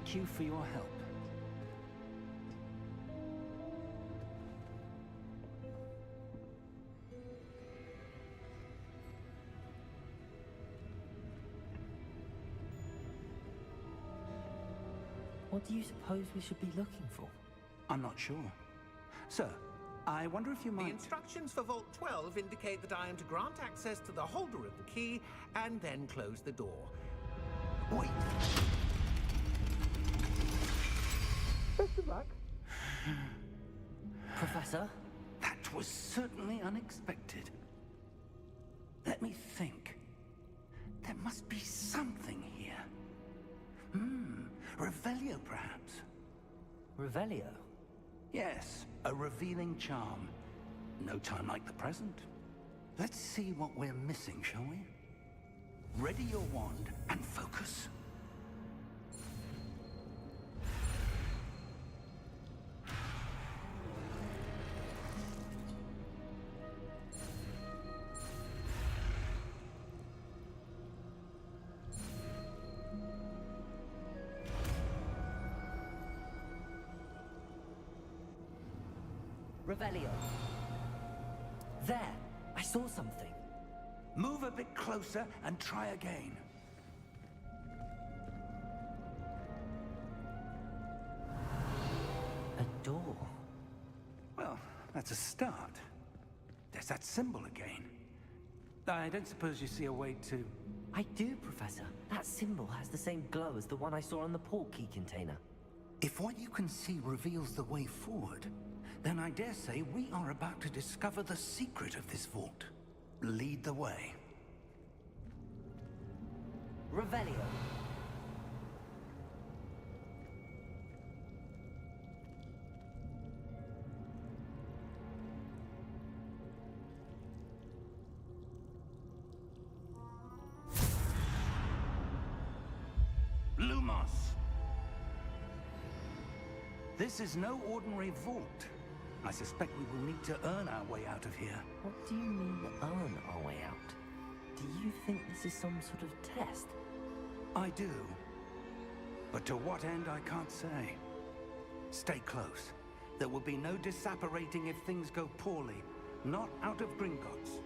Thank you for your help. What do you suppose we should be looking for? I'm not sure. Sir, I wonder if you might... The instructions for Vault 12 indicate that I am to grant access to the holder of the key and then close the door. Wait! Best of luck. Professor? That was certainly unexpected. Let me think. There must be something here. Revelio, perhaps? Revelio? Yes, a revealing charm. No time like the present. Let's see what we're missing, shall we? Ready your wand and focus. Revelio. There! I saw something. Move a bit closer and try again. A door. Well, that's a start. There's that symbol again. I don't suppose you see a way to... I do, Professor. That symbol has the same glow as the one I saw on the port key container. If what you can see reveals the way forward, then I dare say we are about to discover the secret of this vault. Lead the way. Revelio. Lumos! This is no ordinary vault. I suspect we will need to earn our way out of here. What do you mean, earn our way out? Do you think this is some sort of test? I do. But to what end, I can't say. Stay close. There will be no disapparating if things go poorly. Not out of Gringotts.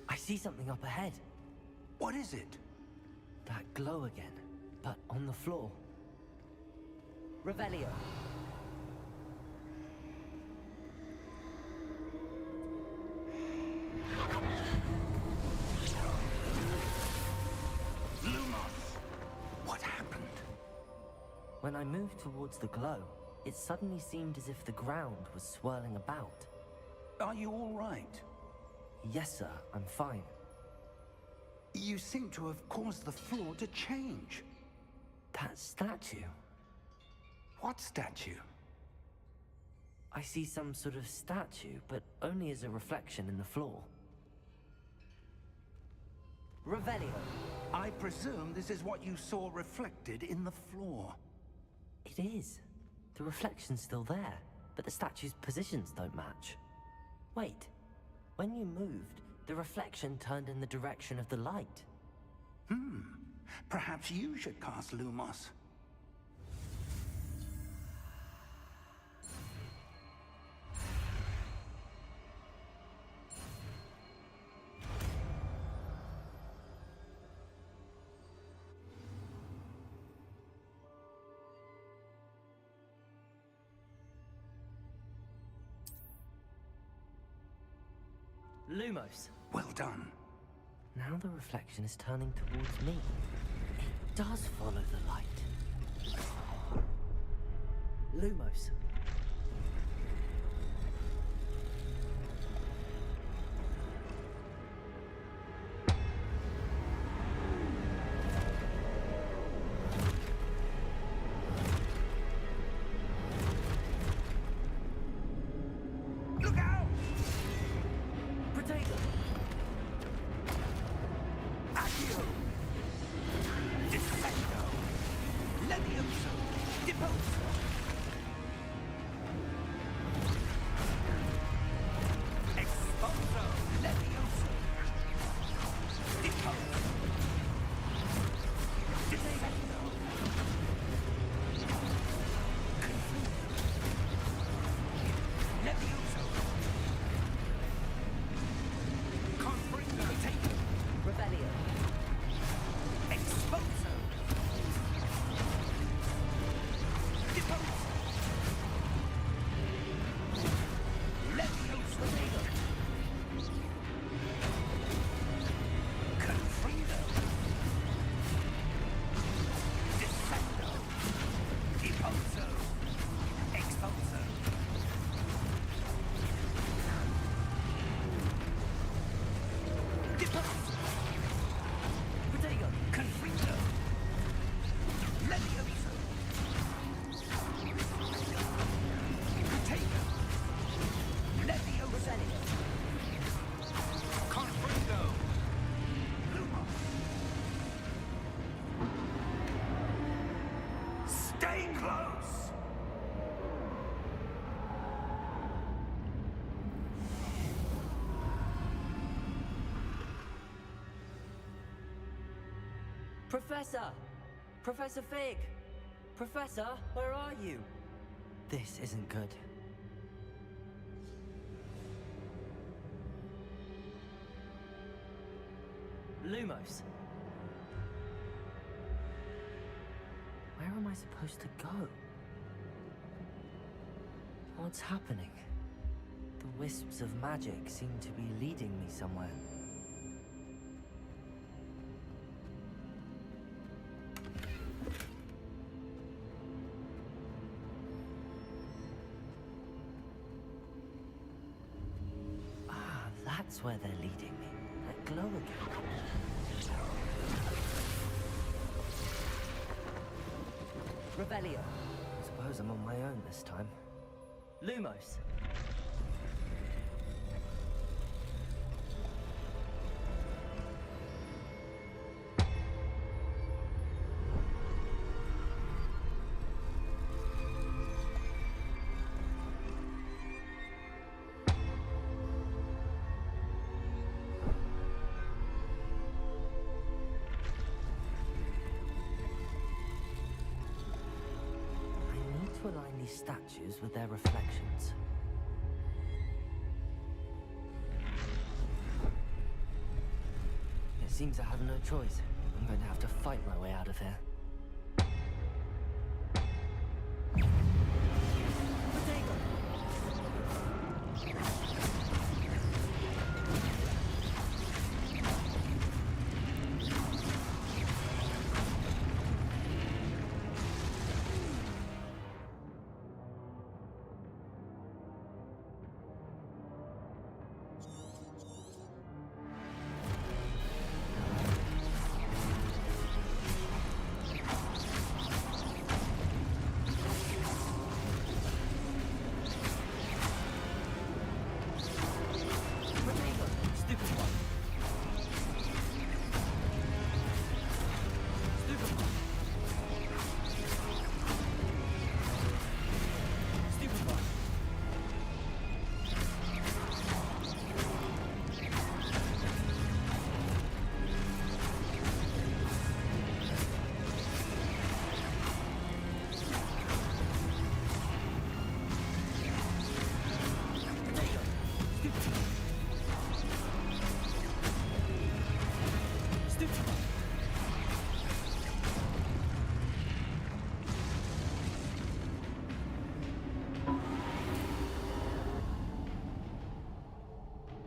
I see something up ahead. What is it? That glow again, but on the floor. Revelio. Lumos! What happened? When I moved towards the glow, it suddenly seemed as if the ground was swirling about. Are you all right? Yes, sir, I'm fine. You seem to have caused the floor to change. That statue. What statue? I see some sort of statue, but only as a reflection in the floor. Revelio. I presume this is what you saw reflected in the floor. It is. The reflection's still there, but the statue's positions don't match. Wait. When you moved, the reflection turned in the direction of the light. Perhaps you should cast Lumos. Lumos. Well done. Now the reflection is turning towards me. It does follow the light. Lumos. Look out! Potato. Accio! Professor! Professor Fig! Professor, where are you? This isn't good. Lumos. Where am I supposed to go? What's happening? The wisps of magic seem to be leading me somewhere. Ah, that's where they're leading me. That glow again. Revelio. I suppose I'm on my own this time. Lumos. Align these statues with their reflections. It seems I have no choice. I'm going to have to fight my way out of here.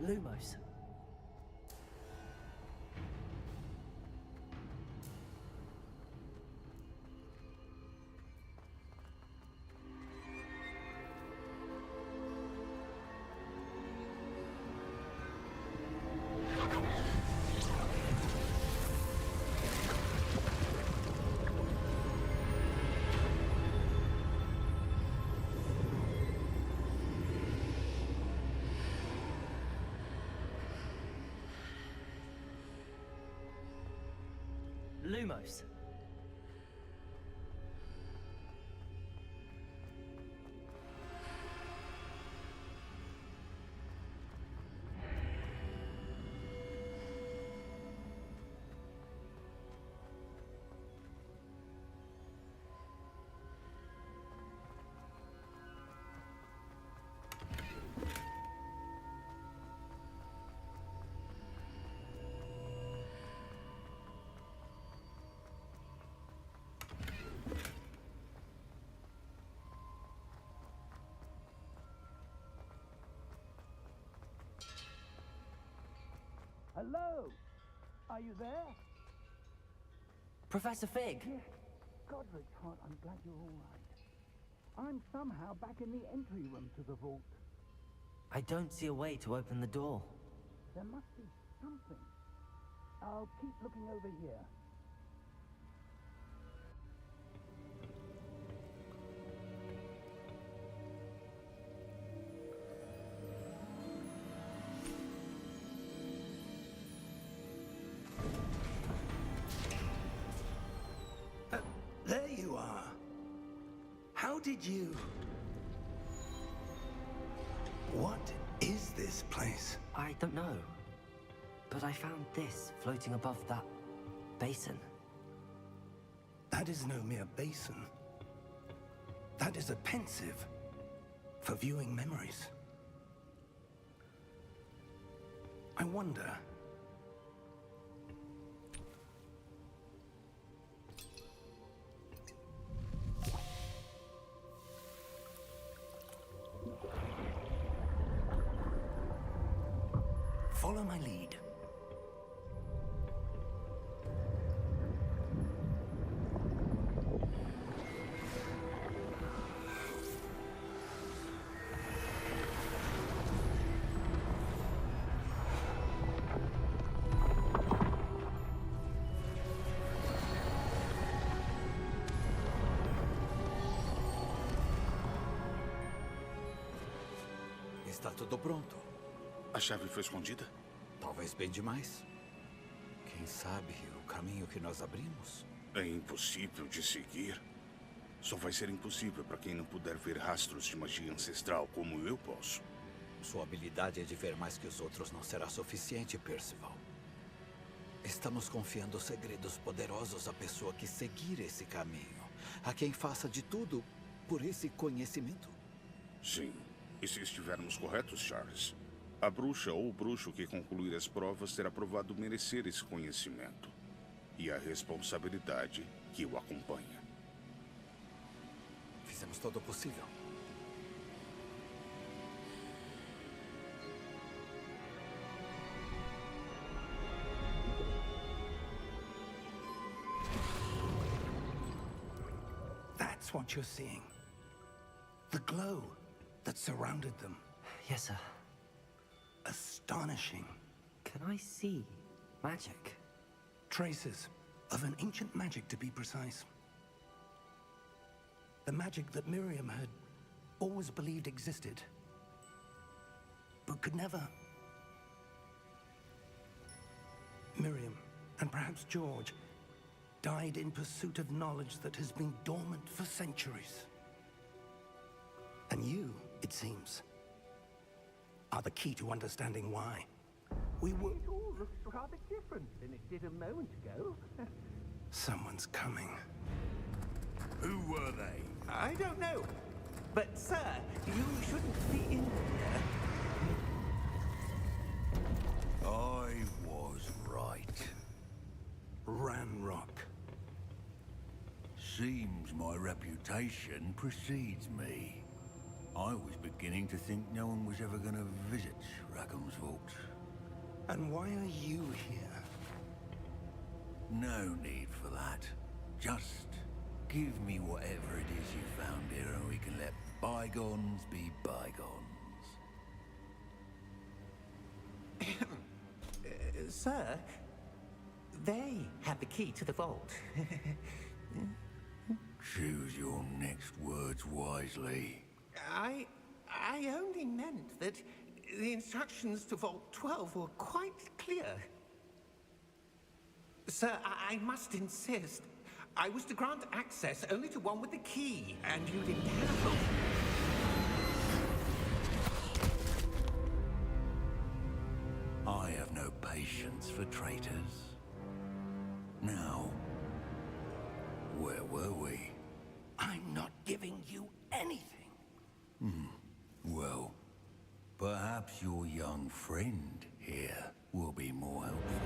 Lumos. Lumos. Hello? Are you there? Professor Fig! Yes. Godric's heart, I'm glad you're all right. I'm somehow back in the entry room to the vault. I don't see a way to open the door. There must be something. I'll keep looking over here. There you are. How did you... What is this place? I don't know. But I found this floating above that basin. That is no mere basin. That is a pensive for viewing memories. I wonder... Follow my lead. Está tudo pronto. A chave foi escondida? Talvez bem demais. Quem sabe o caminho que nós abrimos? É impossível de seguir. Só vai ser impossível para quem não puder ver rastros de magia ancestral como eu posso. Sua habilidade de ver mais que os outros não será suficiente, Percival. Estamos confiando segredos poderosos à pessoa que seguir esse caminho. A quem faça de tudo por esse conhecimento. Sim. E se estivermos corretos, Charles, a bruxa ou o bruxo que concluir as provas terá provado merecer esse conhecimento. E a responsabilidade que o acompanha. Fizemos todo o possível. That's what you're seeing. The glow that surrounded them. Yes, sir. Astonishing. Can I see magic? Traces of an ancient magic, to be precise. The magic that Miriam had always believed existed, but could never. Miriam, and perhaps George, died in pursuit of knowledge that has been dormant for centuries. And you, it seems, are the key to understanding why. We were... It all looks rather different than it did a moment ago. Someone's coming. Who were they? I don't know. But, sir, you shouldn't be in here. I was right. Ranrock. Seems my reputation precedes me. I was beginning to think no one was ever going to visit Rackham's vault. And why are you here? No need for that. Just give me whatever it is you found here and we can let bygones be bygones. Sir, they have the key to the vault. Choose your next words wisely. I only meant that the instructions to Vault 12 were quite clear. Sir, I must insist. I was to grant access only to one with the key, and you didn't have... I have no patience for traitors. Now, where were we? I'm not giving you anything. Well, perhaps your young friend here will be more helpful.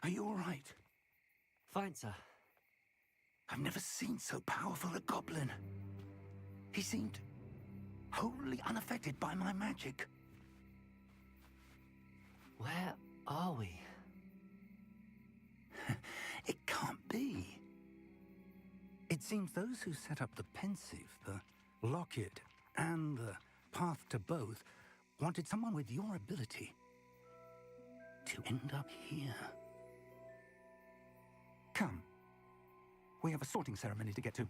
Are you all right? Fine, sir. I've never seen so powerful a goblin. He seemed wholly unaffected by my magic. Where are we? It can't be. It seems those who set up the pensive, the locket, and the path to both wanted someone with your ability to end up here. Come. We have a sorting ceremony to get to.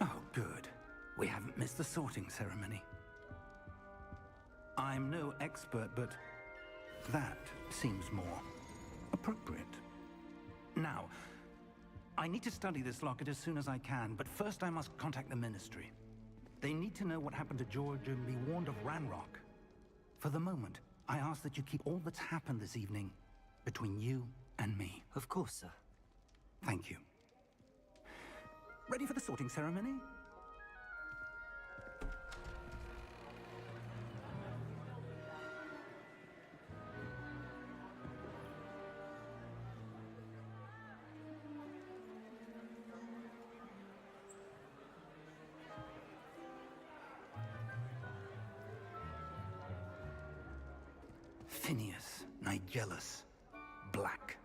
Oh, good. We haven't missed the sorting ceremony. I'm no expert, but that seems more appropriate. Now, I need to study this locket as soon as I can, but first I must contact the Ministry. They need to know what happened to George and be warned of Ranrock. For the moment, I ask that you keep all that's happened this evening between you and me. Of course, sir. Thank you. Ready for the sorting ceremony? Phineas, Nigellus, Black.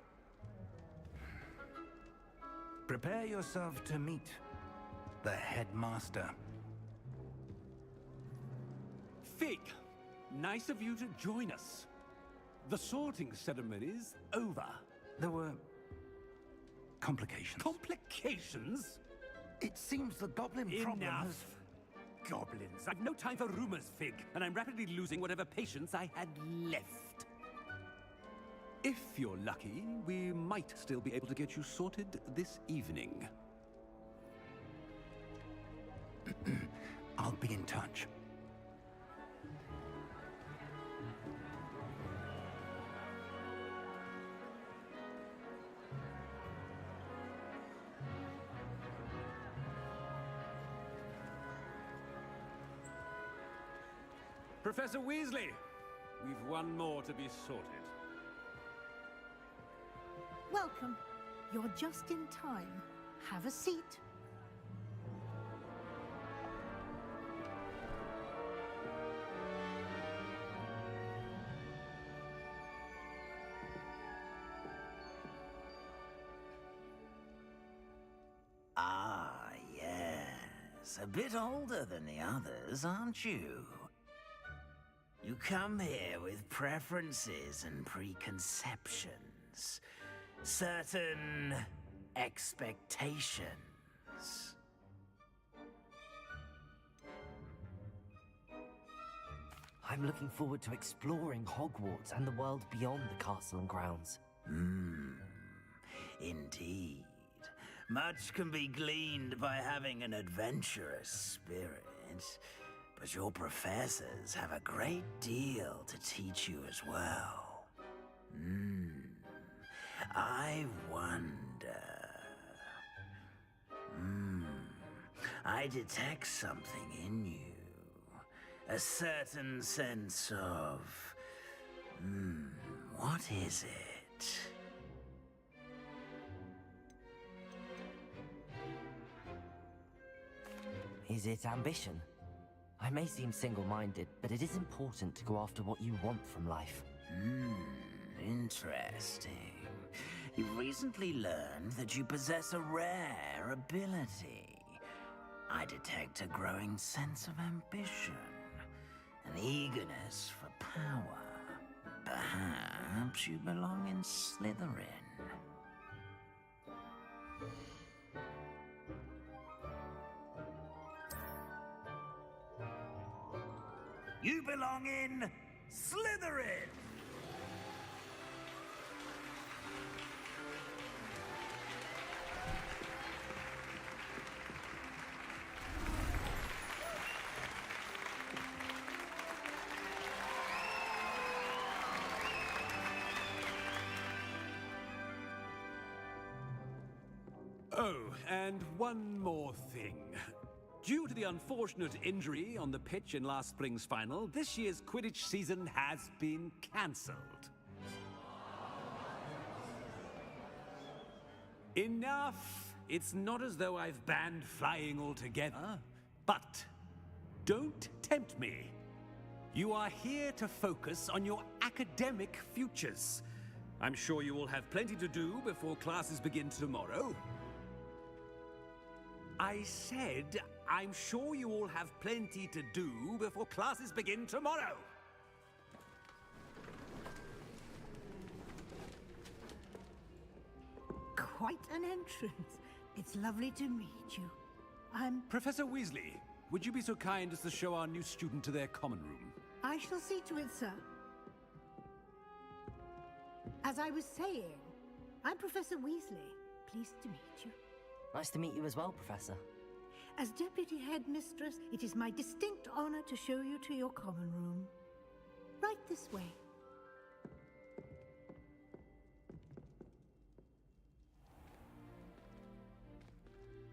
Prepare yourself to meet the headmaster. Fig, nice of you to join us. The sorting ceremony's over. There were complications. Complications? It seems the goblin problem Enough. has... Goblins. I've no time for rumors, Fig, and I'm rapidly losing whatever patience I had left. If you're lucky, we might still be able to get you sorted this evening. I'll be in touch. Professor Weasley, we've one more to be sorted. Welcome. You're just in time. Have a seat. Ah, yes. A bit older than the others, aren't you? You come here with preferences and preconceptions. Certain expectations. I'm looking forward to exploring Hogwarts and the world beyond the castle and grounds. Indeed. Much can be gleaned by having an adventurous spirit, but your professors have a great deal to teach you as well. I wonder... I detect something in you. A certain sense of... what is it? Is it ambition? I may seem single-minded, but it is important to go after what you want from life. Interesting. You've recently learned that you possess a rare ability. I detect a growing sense of ambition, an eagerness for power. Perhaps you belong in Slytherin. You belong in Slytherin! Oh, and one more thing. Due to the unfortunate injury on the pitch in last spring's final, this year's Quidditch season has been cancelled. Enough! It's not as though I've banned flying altogether. But don't tempt me. You are here to focus on your academic futures. I'm sure you will have plenty to do before classes begin tomorrow. I said, I'm sure you all have plenty to do before classes begin tomorrow. Quite an entrance. It's lovely to meet you. I'm... Professor Weasley, would you be so kind as to show our new student to their common room? I shall see to it, sir. As I was saying, I'm Professor Weasley. Pleased to meet you. Nice to meet you as well, Professor. As Deputy Headmistress, it is my distinct honor to show you to your common room. Right this way.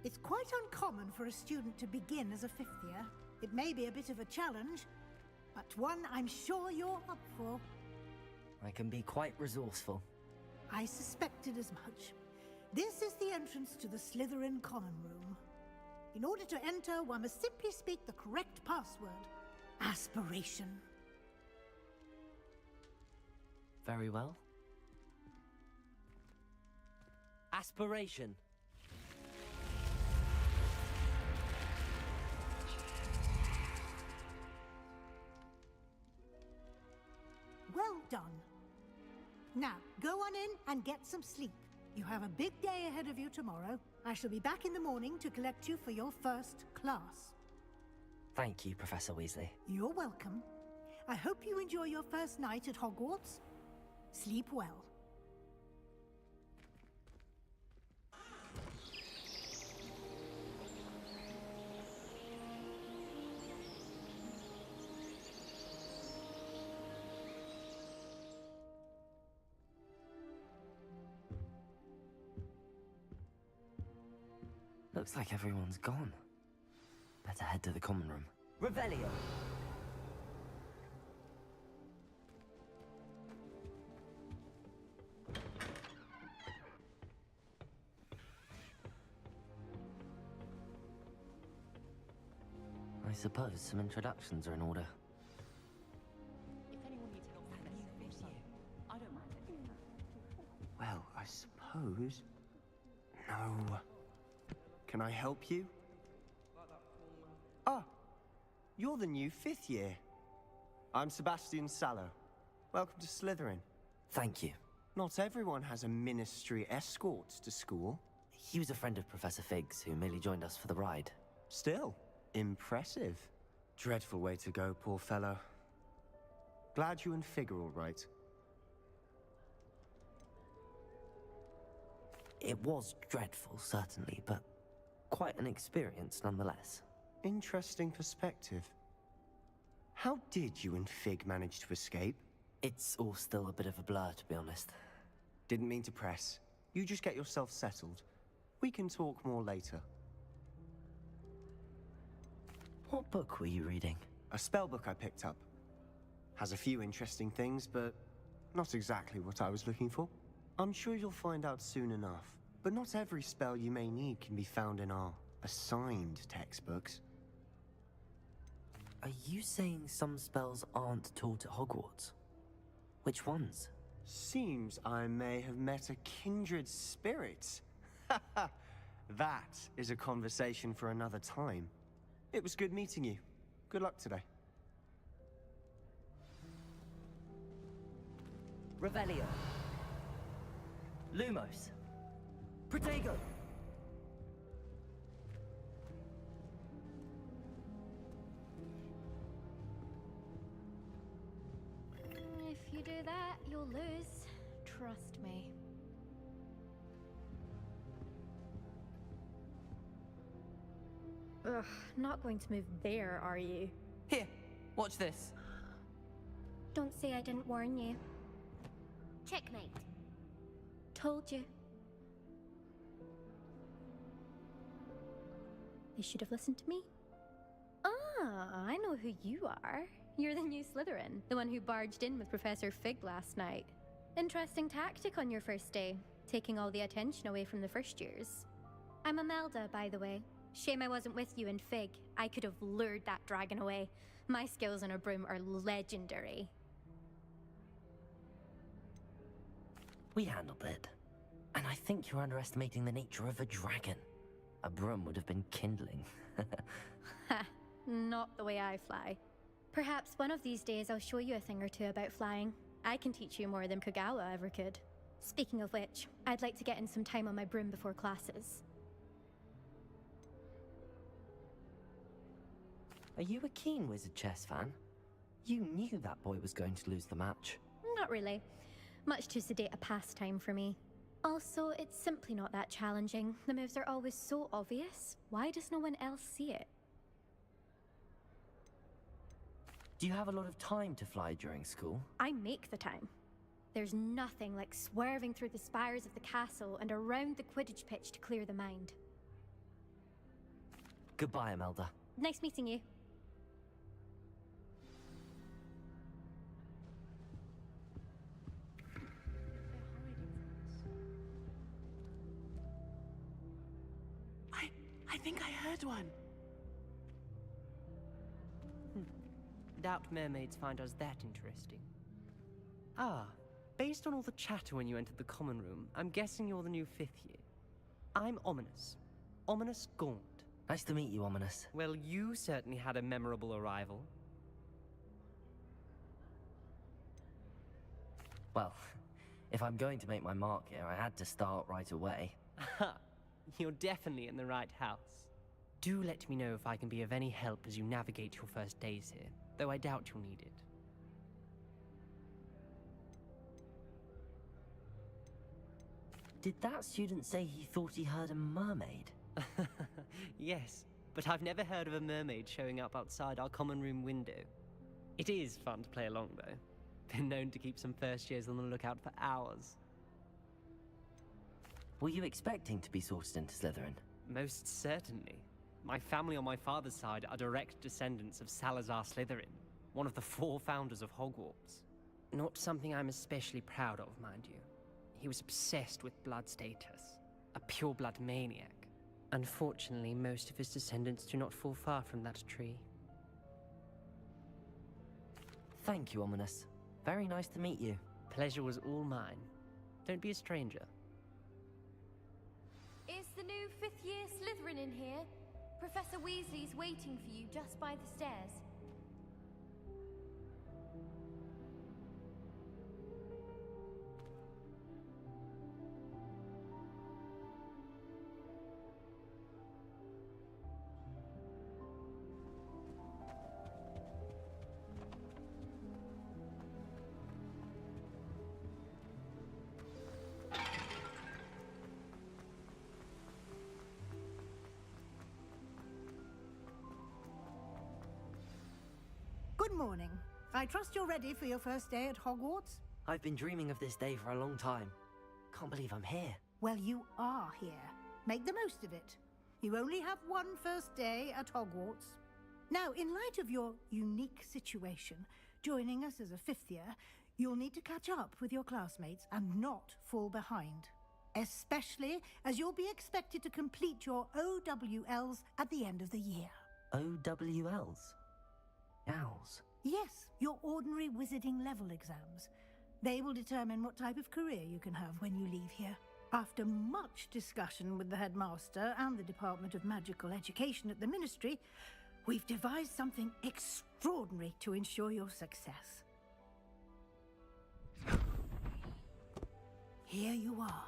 It's quite uncommon for a student to begin as a fifth year. It may be a bit of a challenge, but one I'm sure you're up for. I can be quite resourceful. I suspected as much. This is the entrance to the Slytherin common room. In order to enter, one must simply speak the correct password. Aspiration. Very well. Aspiration. Well done. Now, go on in and get some sleep. You have a big day ahead of you tomorrow. I shall be back in the morning to collect you for your first class. Thank you, Professor Weasley. You're welcome. I hope you enjoy your first night at Hogwarts. Sleep well. Looks like everyone's gone. Better head to the common room. Revelio! I suppose some introductions are in order. Well, I suppose... No. Can I help you? Ah, you're the new fifth year. I'm Sebastian Sallow. Welcome to Slytherin. Thank you. Not everyone has a ministry escort to school. He was a friend of Professor Fig's who merely joined us for the ride. Still, impressive. Dreadful way to go, poor fellow. Glad you and Fig are all right. It was dreadful, certainly, but quite an experience nonetheless. Interesting perspective. How did you and Fig manage to escape? It's all still a bit of a blur, to be honest. Didn't mean to press. You just get yourself settled. We can talk more later. What book were you reading? A spell book I picked up. Has a few interesting things, but not exactly what I was looking for. I'm sure you'll find out soon enough. But not every spell you may need can be found in our assigned textbooks. Are you saying some spells aren't taught at Hogwarts? Which ones? Seems I may have met a kindred spirit. That is a conversation for another time. It was good meeting you. Good luck today. Revelio. Lumos. Protego. If you do that, you'll lose. Trust me. Ugh, not going to move there, are you? Here, watch this. Don't say I didn't warn you. Checkmate. Told you. They should have listened to me. Ah, I know who you are. You're the new Slytherin, the one who barged in with Professor Fig last night. Interesting tactic on your first day, taking all the attention away from the first years. I'm Imelda, by the way. Shame I wasn't with you in Fig. I could have lured that dragon away. My skills on a broom are legendary. We handled it. And I think you're underestimating the nature of a dragon. A broom would have been kindling. Ha, not the way I fly. Perhaps one of these days I'll show you a thing or two about flying. I can teach you more than Kogawa ever could. Speaking of which, I'd like to get in some time on my broom before classes. Are you a keen Wizard Chess fan? You knew that boy was going to lose the match. Not really. Much too sedate a pastime for me. Also, it's simply not that challenging. The moves are always so obvious. Why does no one else see it? Do you have a lot of time to fly during school? I make the time. There's nothing like swerving through the spires of the castle and around the Quidditch pitch to clear the mind. Goodbye, Imelda. Nice meeting you. I think I heard one. Doubt mermaids find us that interesting. Ah, based on all the chatter when you entered the common room, I'm guessing you're the new 5th year. I'm Ominous. Ominous Gaunt. Nice to meet you, Ominous. Well, you certainly had a memorable arrival. Well, if I'm going to make my mark here, I had to start right away. Aha, you're definitely in the right house. Do let me know if I can be of any help as you navigate your first days here, though I doubt you'll need it. Did that student say he thought he heard a mermaid? Yes, but I've never heard of a mermaid showing up outside our common room window. It is fun to play along, though. Been known to keep some first years on the lookout for hours. Were you expecting to be sorted into Slytherin? Most certainly. My family on my father's side are direct descendants of Salazar Slytherin, one of the 4 founders of Hogwarts. Not something I'm especially proud of, mind you. He was obsessed with blood status, a pure-blood maniac. Unfortunately, most of his descendants do not fall far from that tree. Thank you, Ominous. Very nice to meet you. Pleasure was all mine. Don't be a stranger. Is the new 5th year Slytherin in here? Professor Weasley's waiting for you just by the stairs. Good morning. I trust you're ready for your first day at Hogwarts? I've been dreaming of this day for a long time. Can't believe I'm here. Well, you are here. Make the most of it. You only have one first day at Hogwarts. Now, in light of your unique situation, joining us as a 5th year, you'll need to catch up with your classmates and not fall behind. Especially as you'll be expected to complete your OWLs at the end of the year. OWLs? Owls? Yes, your ordinary wizarding level exams. They will determine what type of career you can have when you leave here. After much discussion with the headmaster and the Department of Magical Education at the Ministry, we've devised something extraordinary to ensure your success. Here you are.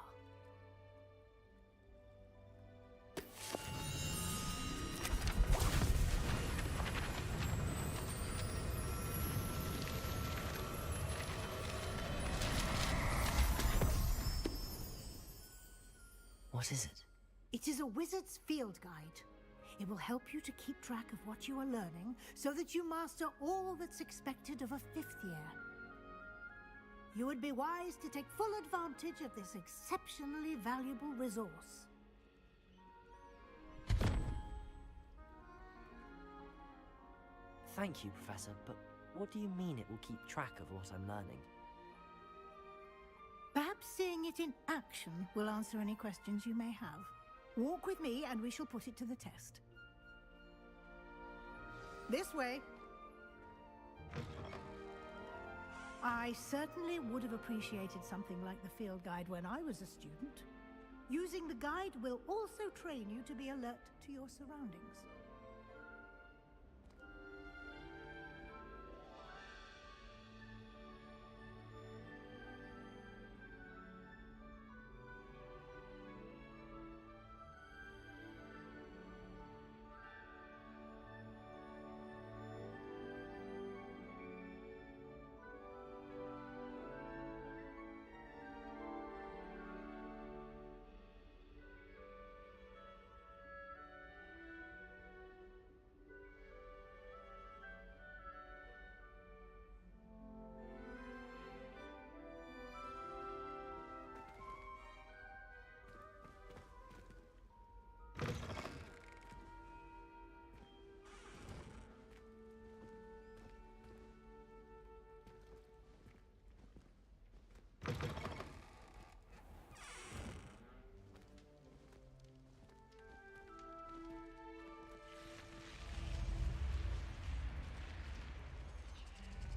What is it? It is a wizard's field guide. It will help you to keep track of what you are learning so that you master all that's expected of a 5th year. You would be wise to take full advantage of this exceptionally valuable resource. Thank you, Professor, but what do you mean it will keep track of what I'm learning? Perhaps seeing it in action will answer any questions you may have. Walk with me and we shall put it to the test. This way. I certainly would have appreciated something like the field guide when I was a student. Using the guide will also train you to be alert to your surroundings.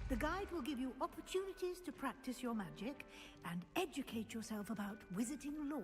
The guide will give you opportunities to practice your magic and educate yourself about wizarding lore.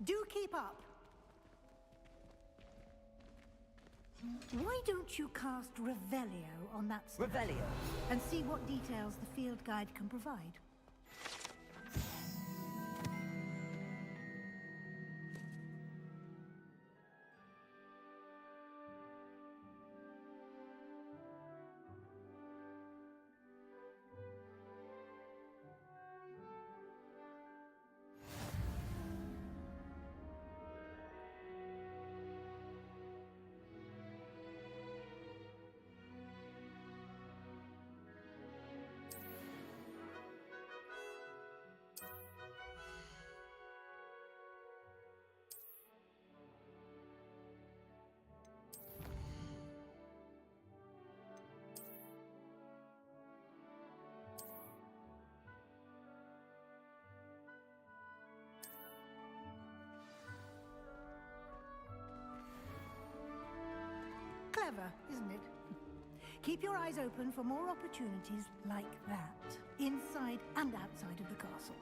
Do keep up. Why don't you cast Revelio on that spell? Revelio? And see what details the field guide can provide. clever, isn't it? Keep your eyes open for more opportunities like that, inside and outside of the castle.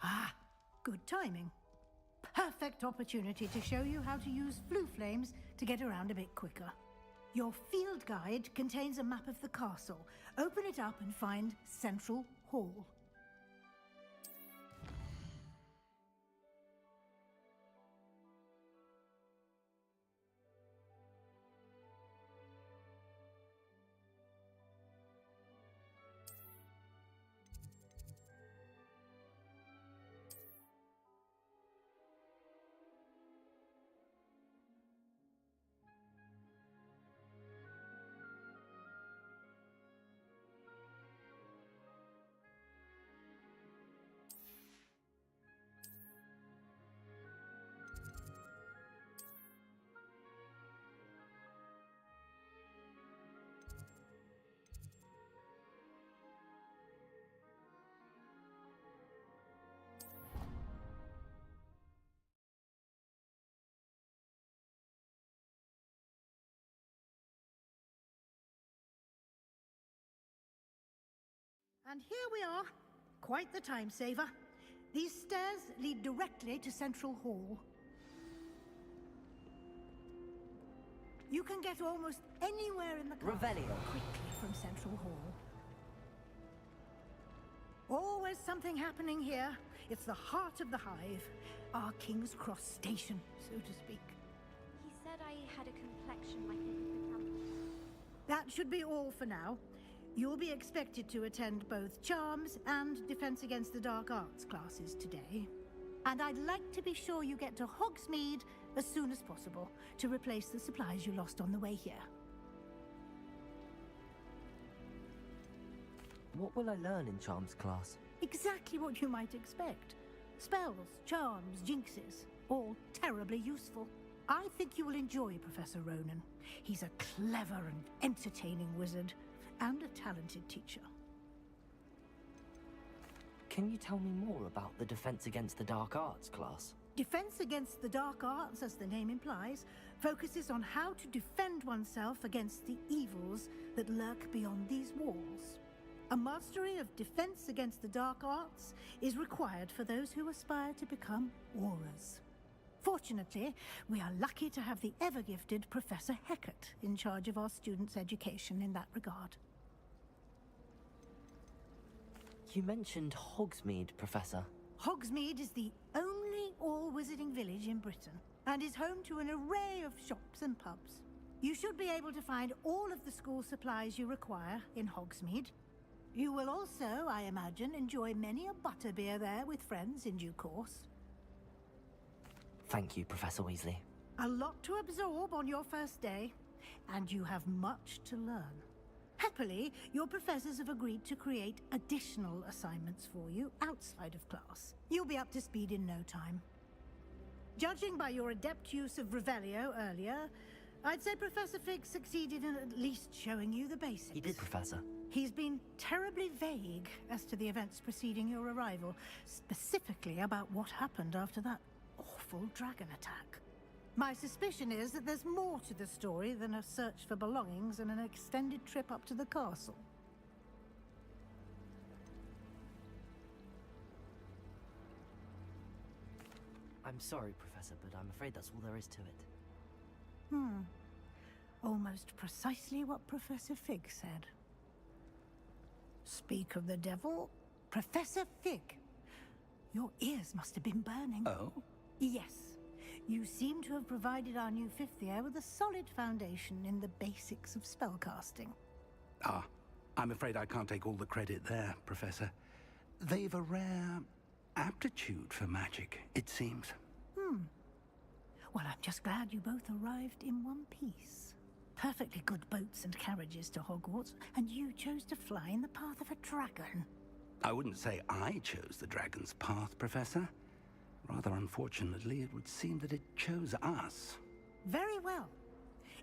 Ah, good timing. Perfect opportunity to show you how to use flue flames to get around a bit quicker. Your field guide contains a map of the castle. Open it up and find Central Hall. And here we are. Quite the time saver. These stairs lead directly to Central Hall. You can get almost anywhere in the castle quickly from Central Hall. Always something happening here. It's the heart of the hive. Our King's Cross station, so to speak. He said I had a complexion like a hippocampus. That should be all for now. You'll be expected to attend both Charms and Defense Against the Dark Arts classes today. And I'd like to be sure you get to Hogsmeade as soon as possible to replace the supplies you lost on the way here. What will I learn in Charms class? Exactly what you might expect. Spells, charms, jinxes, all terribly useful. I think you will enjoy Professor Ronan. He's a clever and entertaining wizard, and a talented teacher. Can you tell me more about the Defense Against the Dark Arts class? Defense Against the Dark Arts, as the name implies, focuses on how to defend oneself against the evils that lurk beyond these walls. A mastery of Defense Against the Dark Arts is required for those who aspire to become Aurors. Fortunately, we are lucky to have the ever-gifted Professor Hecat in charge of our students' education in that regard. You mentioned Hogsmeade, Professor. Hogsmeade is the only all-wizarding village in Britain, and is home to an array of shops and pubs. You should be able to find all of the school supplies you require in Hogsmeade. You will also, I imagine, enjoy many a butterbeer there with friends in due course. Thank you, Professor Weasley. A lot to absorb on your first day, and you have much to learn. Happily, your professors have agreed to create additional assignments for you outside of class. You'll be up to speed in no time. Judging by your adept use of Revelio earlier, I'd say Professor Fig succeeded in at least showing you the basics. He did, Professor. He's been terribly vague as to the events preceding your arrival, specifically about what happened after that awful dragon attack. My suspicion is that there's more to the story than a search for belongings and an extended trip up to the castle. I'm sorry, Professor, but I'm afraid that's all there is to it. Almost precisely what Professor Fig said. Speak of the devil, Professor Fig. Your ears must have been burning. Oh? Yes. You seem to have provided our new fifth year with a solid foundation in the basics of spellcasting. I'm afraid I can't take all the credit there, Professor. They've a rare aptitude for magic, it seems. Well, I'm just glad you both arrived in one piece. Perfectly good boats and carriages to Hogwarts, and you chose to fly in the path of a dragon. I wouldn't say I chose the dragon's path, Professor. Rather unfortunately, it would seem that it chose us. Very well.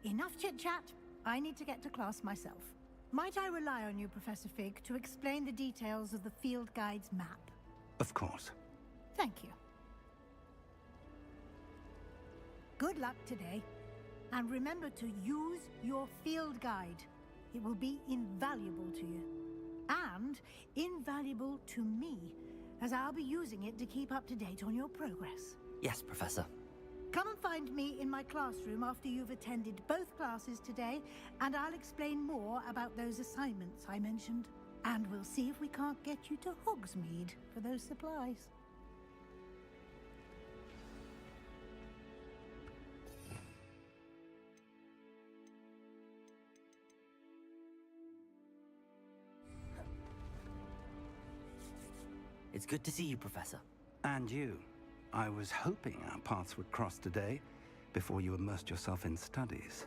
Enough chit-chat. I need to get to class myself. Might I rely on you, Professor Fig, to explain the details of the field guide's map? Of course. Thank you. Good luck today. And remember to use your field guide. It will be invaluable to you. And invaluable to me, as I'll be using it to keep up to date on your progress. Yes, Professor. Come and find me in my classroom after you've attended both classes today, and I'll explain more about those assignments I mentioned. And we'll see if we can't get you to Hogsmeade for those supplies. It's good to see you, Professor. And you. I was hoping our paths would cross today, before you immersed yourself in studies.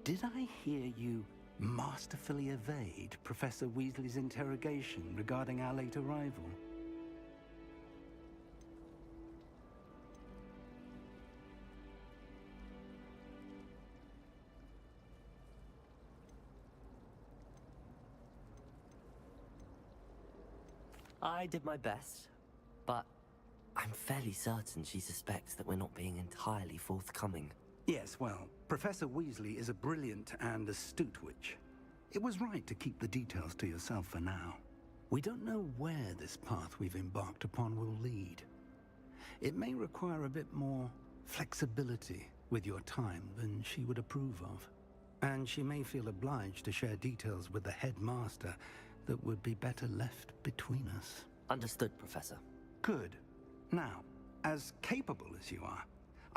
Did I hear you masterfully evade Professor Weasley's interrogation regarding our late arrival? I did my best, but I'm fairly certain she suspects that we're not being entirely forthcoming. Yes, well, Professor Weasley is a brilliant and astute witch. It was right to keep the details to yourself for now. We don't know where this path we've embarked upon will lead. It may require a bit more flexibility with your time than she would approve of. And she may feel obliged to share details with the headmaster that would be better left between us. Understood, Professor. Good. Now, as capable as you are,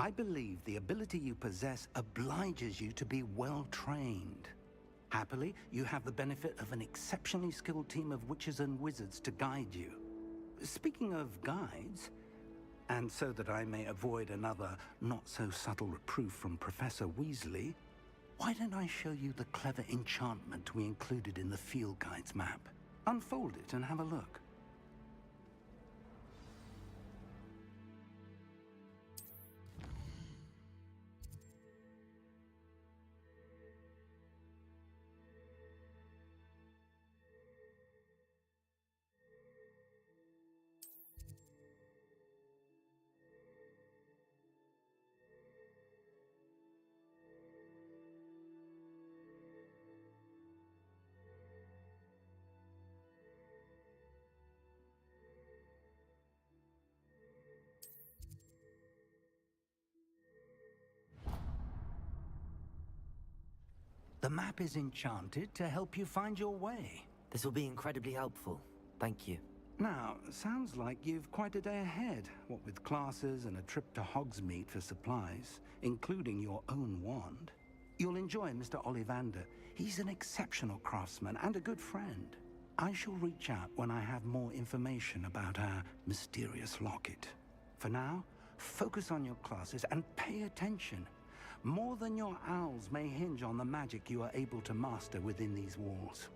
I believe the ability you possess obliges you to be well trained. Happily, you have the benefit of an exceptionally skilled team of witches and wizards to guide you. Speaking of guides, and so that I may avoid another not-so-subtle reproof from Professor Weasley, why don't I show you the clever enchantment we included in the field guide's map? Unfold it and have a look. The map is enchanted to help you find your way. This will be incredibly helpful. Thank you. Now, sounds like you've quite a day ahead, what with classes and a trip to Hogsmeade for supplies, including your own wand. You'll enjoy Mr. Ollivander. He's an exceptional craftsman and a good friend. I shall reach out when I have more information about our mysterious locket. For now, focus on your classes and pay attention. More than your owls may hinge on the magic you are able to master within these walls.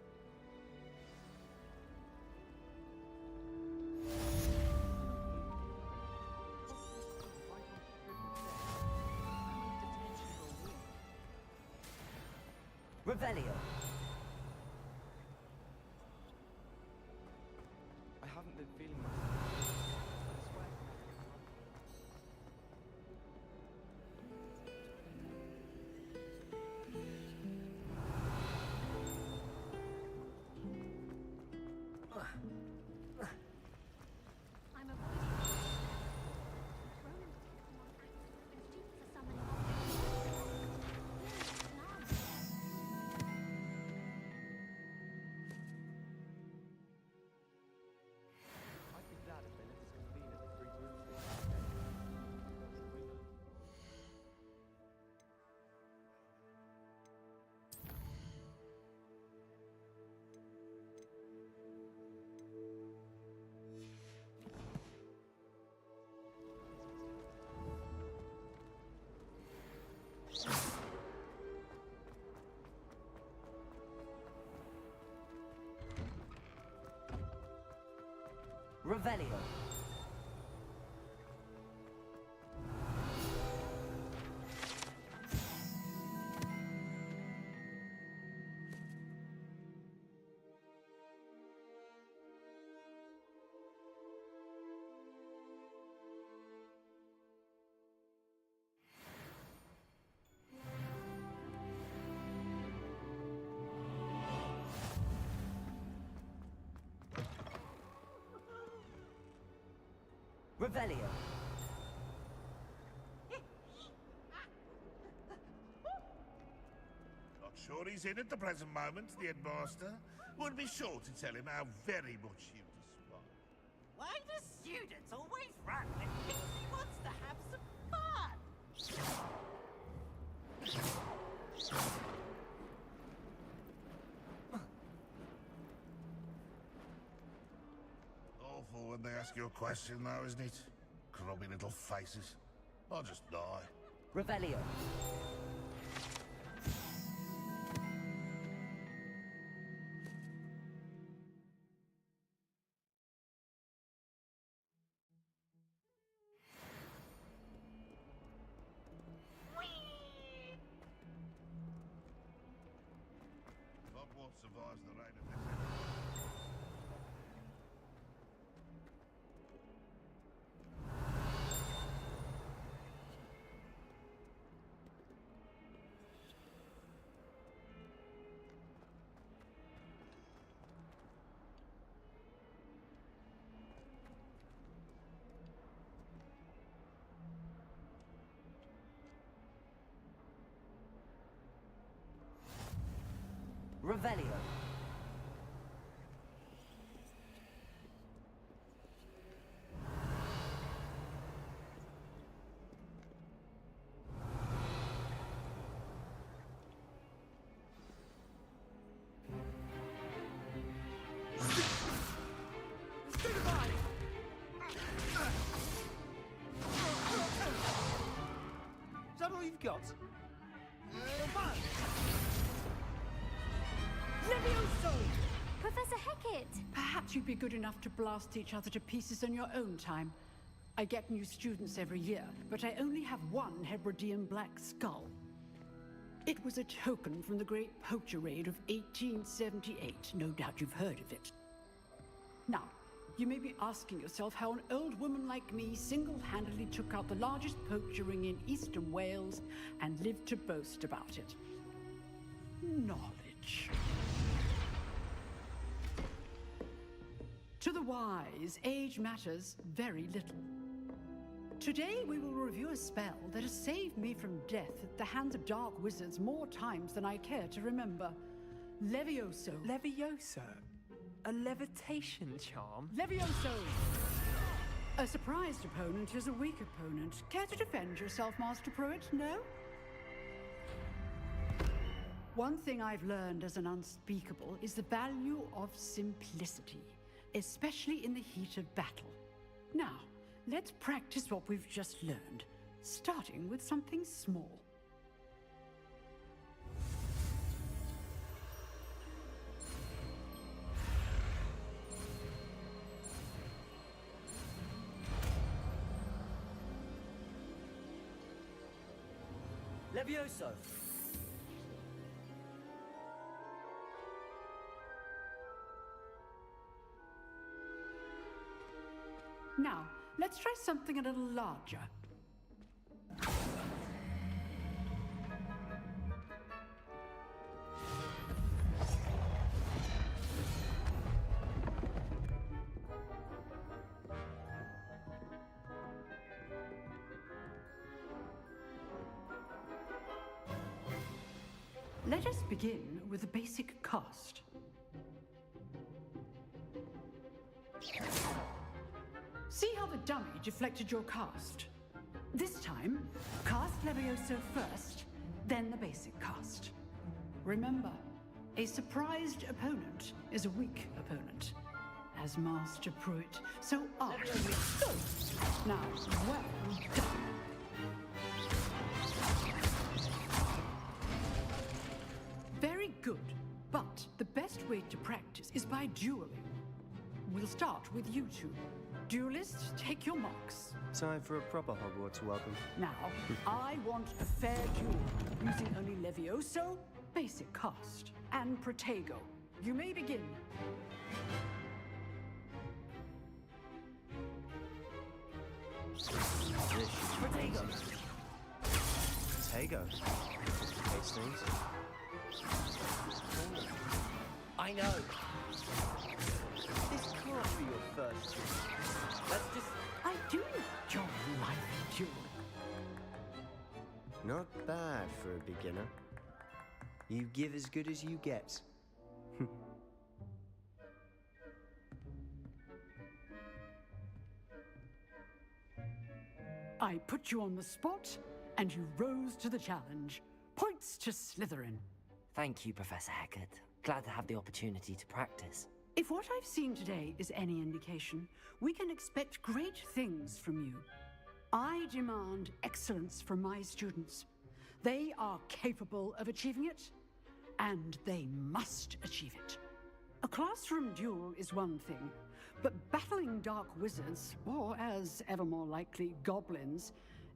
Revelio. I haven't been feeling myself. I swear. I'm avoiding Ronan's taken on accident when students are summoning Revelio. Revelio. Not sure he's in at the present moment, the headmaster. Would be sure to tell him how very much you despise. Why do students always run when Casey wants to have some fun? Awful when they ask you a question, though, isn't it? Grubby little faces. I'll just die. Revelio. Hogwarts survives the rain of this. Revelio. Is that all you've got? Levioso! Professor Hecat! Perhaps you'd be good enough to blast each other to pieces in your own time. I get new students every year, but I only have one Hebridean black skull. It was a token from the Great Poacher Raid of 1878. No doubt you've heard of it. Now, you may be asking yourself how an old woman like me single-handedly took out the largest poacher ring in eastern Wales and lived to boast about it. Knowledge. To the wise, age matters very little. Today we will review a spell that has saved me from death at the hands of dark wizards more times than I care to remember. Levioso. Levioso? A levitation charm? Levioso! A surprised opponent is a weak opponent. Care to defend yourself, Master Pruitt? No? One thing I've learned as an unspeakable is the value of simplicity, especially in the heat of battle. Now, let's practice what we've just learned, starting with something small. Levioso. Now, let's try something a little larger. Let us begin with a basic cast. See how the dummy deflected your cast? This time, cast Levioso first, then the basic cast. Remember, a surprised opponent is a weak opponent, as Master Pruitt so artfully exposed. Now, well done. Very good, but the best way to practice is by dueling. we'll start with you two. Duelists, take your marks. Time for a proper Hogwarts welcome. Now, I want a fair duel, using only Levioso, basic cast, and Protego. You may begin. Protego! Protego. Hastings. I know. This can't be your first. Let's just... I do enjoy life duel. Not bad for a beginner. You give as good as you get. I put you on the spot, and you rose to the challenge. Points to Slytherin. Thank you, Professor Hecat. Glad to have the opportunity to practice. If what I've seen today is any indication, we can expect great things from you. I demand excellence from my students. They are capable of achieving it, and they must achieve it. A classroom duel is one thing, but battling dark wizards, or as ever more likely, goblins,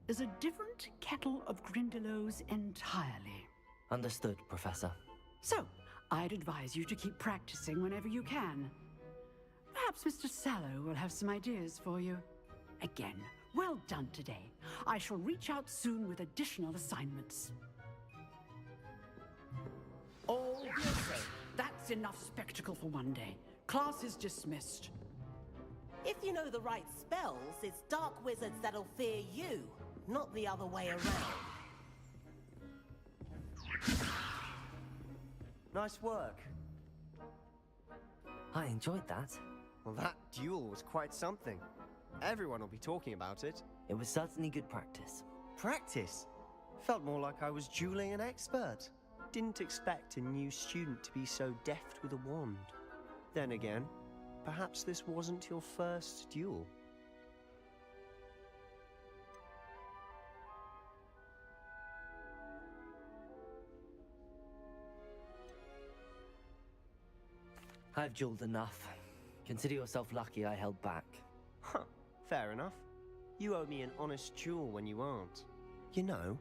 is a different kettle of Grindylows entirely. Understood, Professor. So, I'd advise you to keep practicing whenever you can. Perhaps Mr. Sallow will have some ideas for you. Again, well done today. I shall reach out soon with additional assignments. Oh, that's enough spectacle for one day. Class is dismissed. If you know the right spells, it's dark wizards that'll fear you, not the other way around. Nice work. I enjoyed that. Well, that duel was quite something. Everyone will be talking about it. It was certainly good practice. Practice? Felt more like I was dueling an expert. Didn't expect a new student to be so deft with a wand. Then again, perhaps this wasn't your first duel. I've dueled enough. Consider yourself lucky I held back. Huh, fair enough. You owe me an honest duel when you aren't. You know,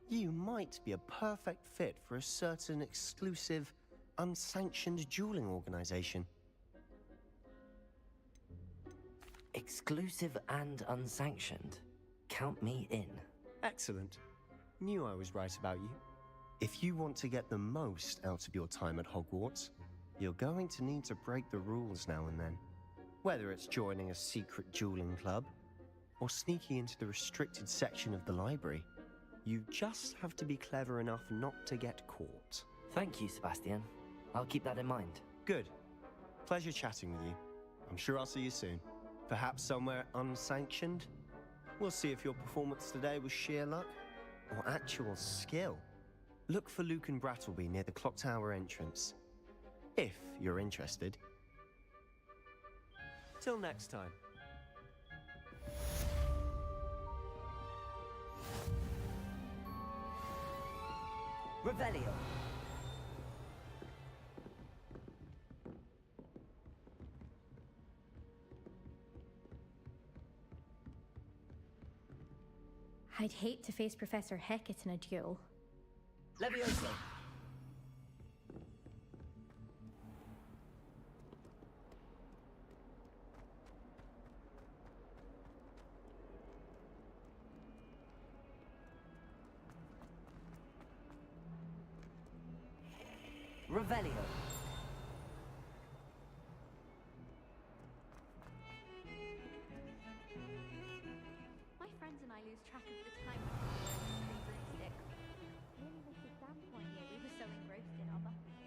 you might be a perfect fit for a certain exclusive, unsanctioned dueling organization. Exclusive and unsanctioned. Count me in. Excellent. Knew I was right about you. If you want to get the most out of your time at Hogwarts, you're going to need to break the rules now and then. Whether it's joining a secret dueling club, or sneaking into the restricted section of the library, you just have to be clever enough not to get caught. Thank you, Sebastian. I'll keep that in mind. Good. Pleasure chatting with you. I'm sure I'll see you soon. Perhaps somewhere unsanctioned? We'll see if your performance today was sheer luck, or actual skill. Look for Luke and Brattleby near the clock tower entrance. If you're interested. Till next time. Revelio. I'd hate to face Professor Hecat in a duel. Levioso. Revelio. My friends and I lose track of the time when we broomstick. Nearly missed exam point here. We were so engrossed in our buttons.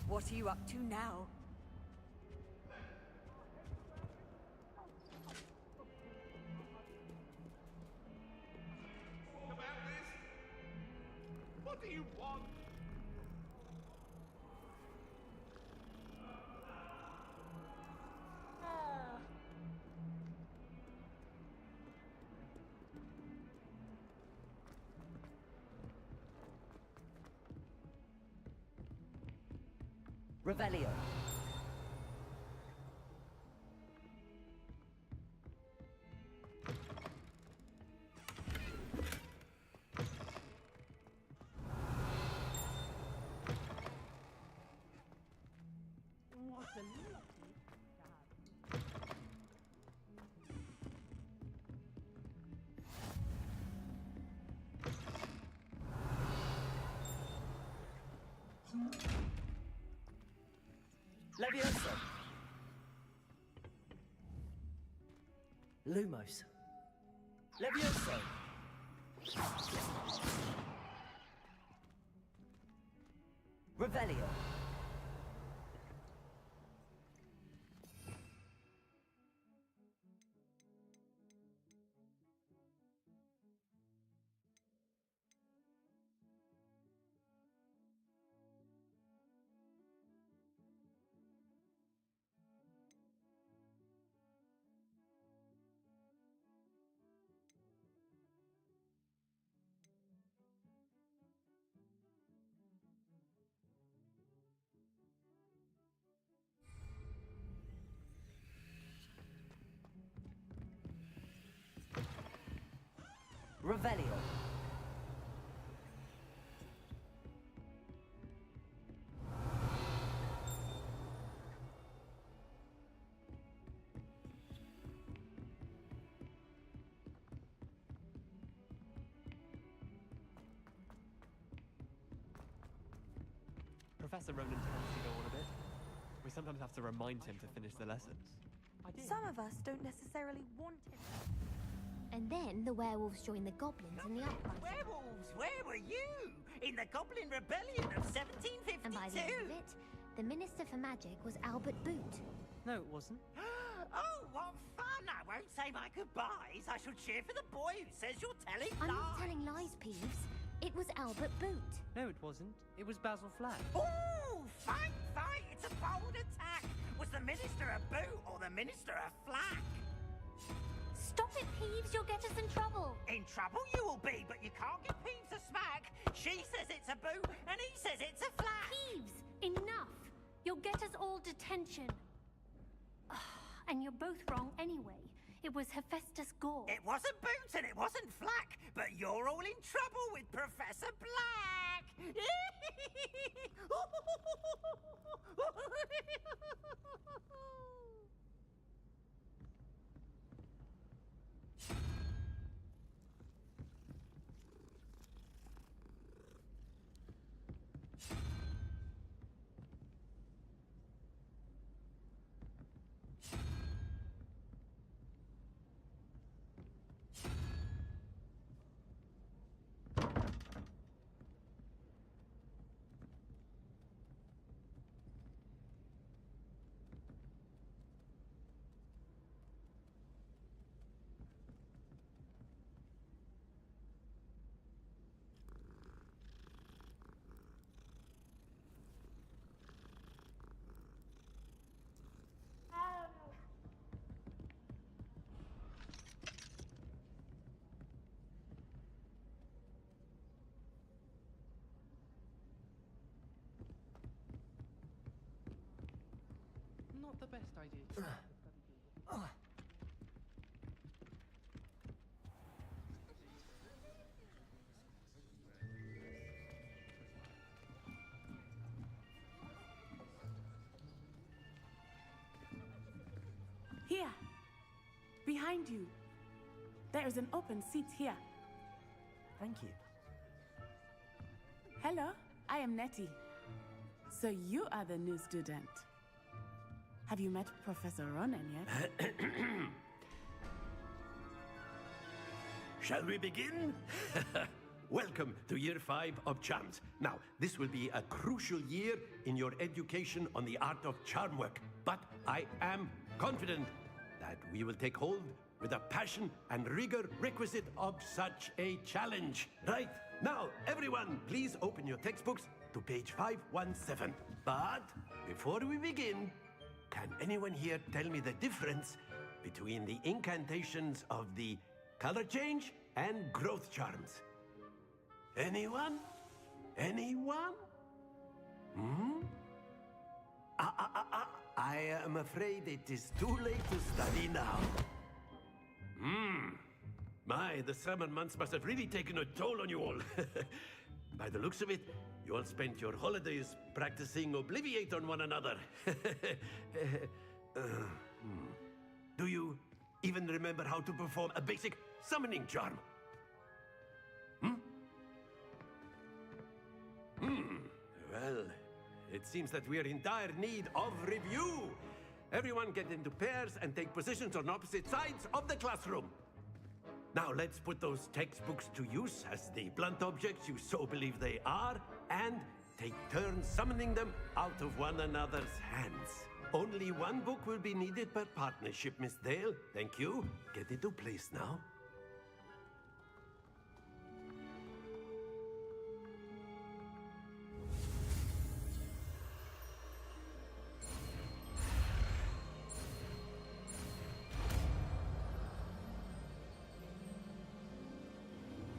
What are you up to now? What do you want? Revelio. Levioso. Lumos. Levioso. Revelio. Revelio. Professor Ronan tends to go on a bit. We sometimes have to remind him to finish the lessons. Some of us don't necessarily want him. And then the werewolves joined the goblins in the uprising. Werewolves, where were you? In the Goblin Rebellion of 1752? And by the end of it, the Minister for Magic was Albert Boot. No, it wasn't. Oh, what fun! I won't say my goodbyes. I shall cheer for the boy who says you're telling I'm lies. not telling lies, Peeves. It was Albert Boot. No, it wasn't. It was Basil Flack. Ooh, fight! It's a bold attack. Was the Minister a boot or the Minister a flack? Stop it, Peeves. You'll get us in trouble. In trouble you will be, but you can't give Peeves a smack. She says it's a boot, and he says it's a flack. Peeves, enough. You'll get us all detention. And you're both wrong anyway. It was Hephaestus Gore. It wasn't boot and it wasn't flack, but you're all in trouble with Professor Black. Not the best idea. Here. Behind you. There is an open seat here. Thank you. Hello, I am Nettie. So you are the new student. Have you met Professor Ronan yet? Shall we begin? Welcome to Year 5 of Charms. Now, this will be a crucial year in your education on the art of charm work. But I am confident that we will take hold with the passion and rigor requisite of such a challenge. Right, now, everyone, please open your textbooks to page 517. But before we begin, can anyone here tell me the difference between the incantations of the color change and growth charms? Anyone? Anyone? I am afraid it is too late to study now. The summer months must have really taken a toll on you all. By the looks of it, you all spent your holidays practicing Obliviate on one another. Do you even remember how to perform a basic summoning charm? Well, it seems that we are in dire need of review. Everyone get into pairs and take positions on opposite sides of the classroom. Now let's put those textbooks to use as the blunt objects you so believe they are, and take turns summoning them out of one another's hands. Only one book will be needed per partnership, Miss Dale. Thank you. Get into place now.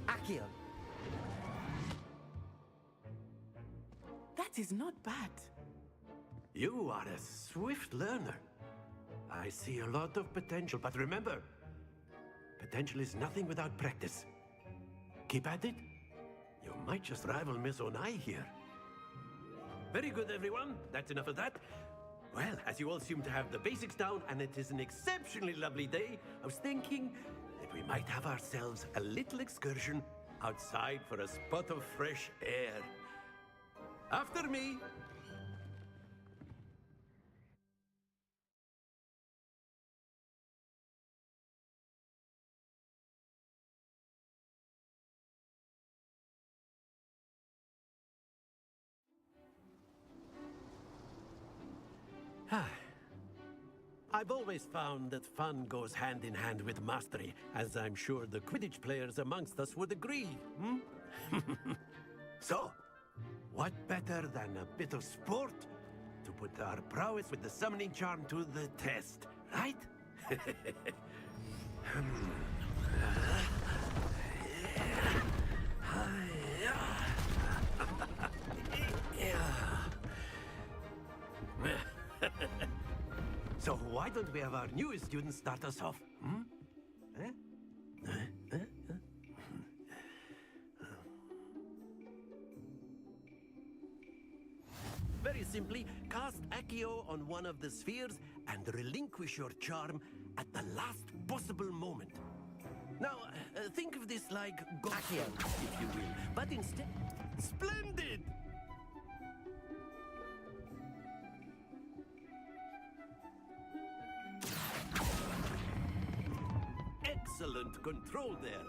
Accio. That is not bad. You are a swift learner. I see a lot of potential, but remember, potential is nothing without practice. Keep at it. You might just rival Miss Onai here. Very good, everyone. That's enough of that. Well, as you all seem to have the basics down, and it is an exceptionally lovely day, I was thinking that we might have ourselves a little excursion outside for a spot of fresh air. After me. I've always found that fun goes hand in hand with mastery, as I'm sure the Quidditch players amongst us would agree. So, what better than a bit of sport to put our prowess with the summoning charm to the test, right? So why don't we have our newest student start us off? Very simply, cast Accio on one of the spheres and relinquish your charm at the last possible moment. Now, think of this like Accio, if you will, but instead... Splendid! Excellent control there.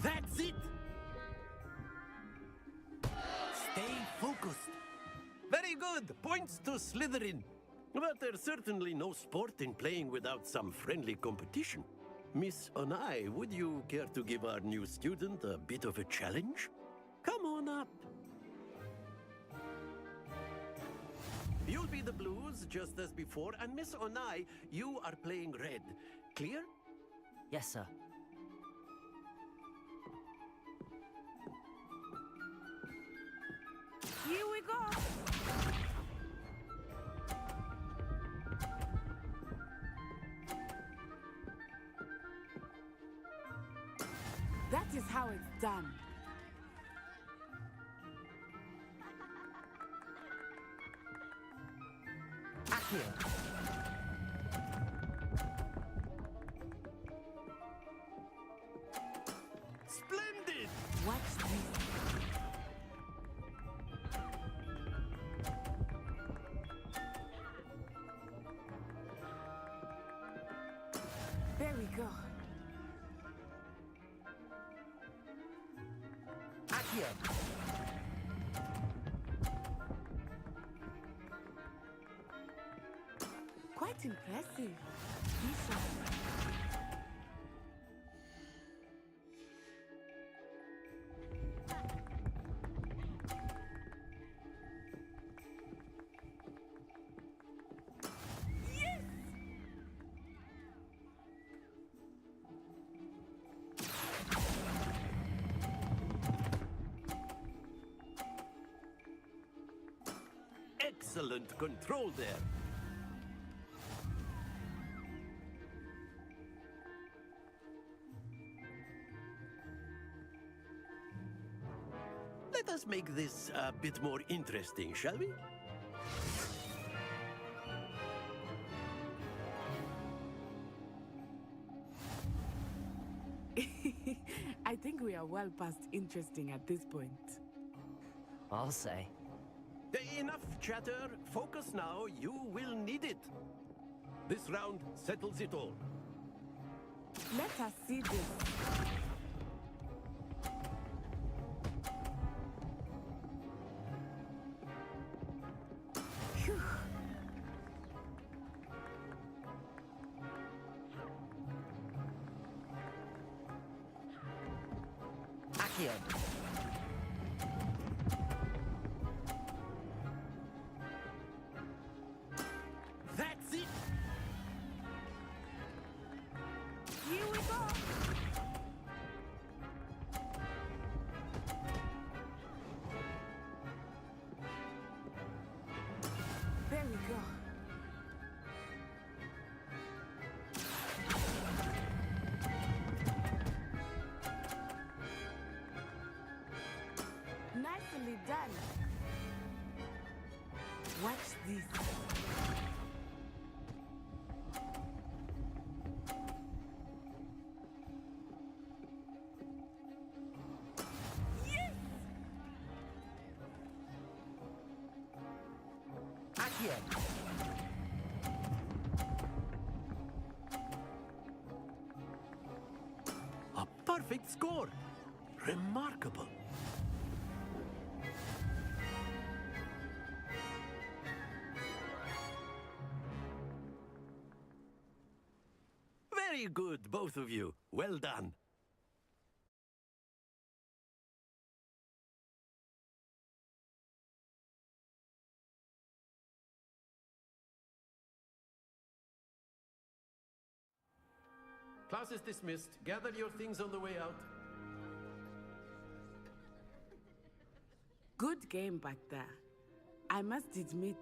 That's it! Stay focused. Very good. Points to Slytherin. But there's certainly no sport in playing without some friendly competition. Miss Onai, would you care to give our new student a bit of a challenge? Come on up. You'll be the blues, just as before, and Miss Onai, you are playing red. Clear? Yes, sir. Here we go! That is how it's done. Accio. Splendid! Watch this. There we go. Accio. Quite impressive. Be sharp. Excellent control there. Let us make this a bit more interesting, shall we? I think we are well past interesting at this point. I'll say. Enough chatter. Focus now. You will need it. This round settles it all. Let us see this. Phew. Accio. That's it. Here we go. There we go. Nicely done. Watch this. Accio. A perfect score. Remarkable. Very good, both of you. Well done. Class is dismissed. Gather your things on the way out. Good game back there. I must admit,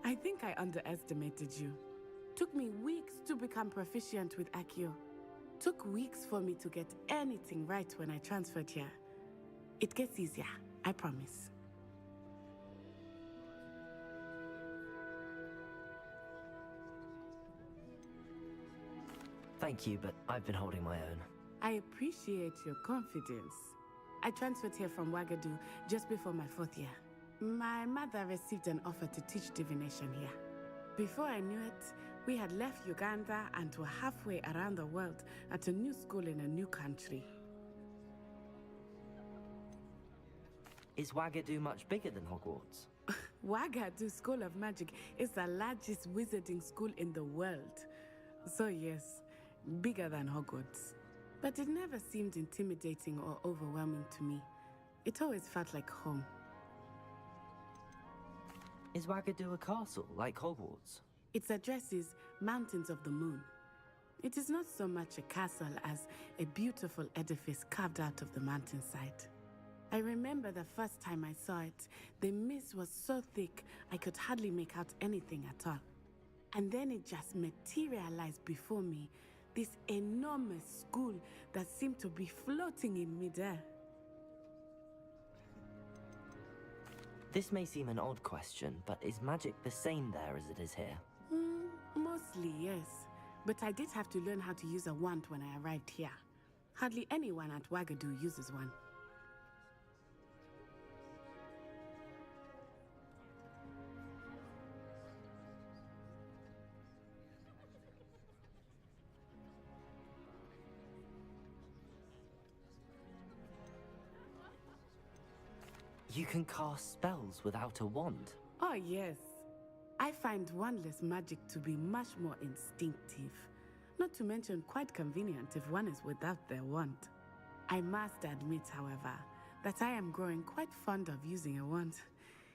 I think I underestimated you. Took me weeks to become proficient with Accio. Took weeks for me to get anything right when I transferred here. It gets easier, I promise. Thank you, but I've been holding my own. I appreciate your confidence. I transferred here from Wagadu just before my 4th year. My mother received an offer to teach divination here. Before I knew it, we had left Uganda and were halfway around the world at a new school in a new country. Is Wagadu much bigger than Hogwarts? Wagadu School of Magic is the largest wizarding school in the world. So yes, bigger than Hogwarts. But it never seemed intimidating or overwhelming to me. It always felt like home. Is Wagadu a castle, like Hogwarts? Its address is Mountains of the Moon. It is not so much a castle as a beautiful edifice carved out of the mountainside. I remember the first time I saw it, the mist was so thick I could hardly make out anything at all. And then it just materialized before me, this enormous school that seemed to be floating in midair. This may seem an odd question, but is magic the same there as it is here? Mostly, yes. But I did have to learn how to use a wand when I arrived here. Hardly anyone at Wagadu uses one. You can cast spells without a wand? Oh, yes. I find wandless magic to be much more instinctive. Not to mention quite convenient if one is without their wand. I must admit, however, that I am growing quite fond of using a wand.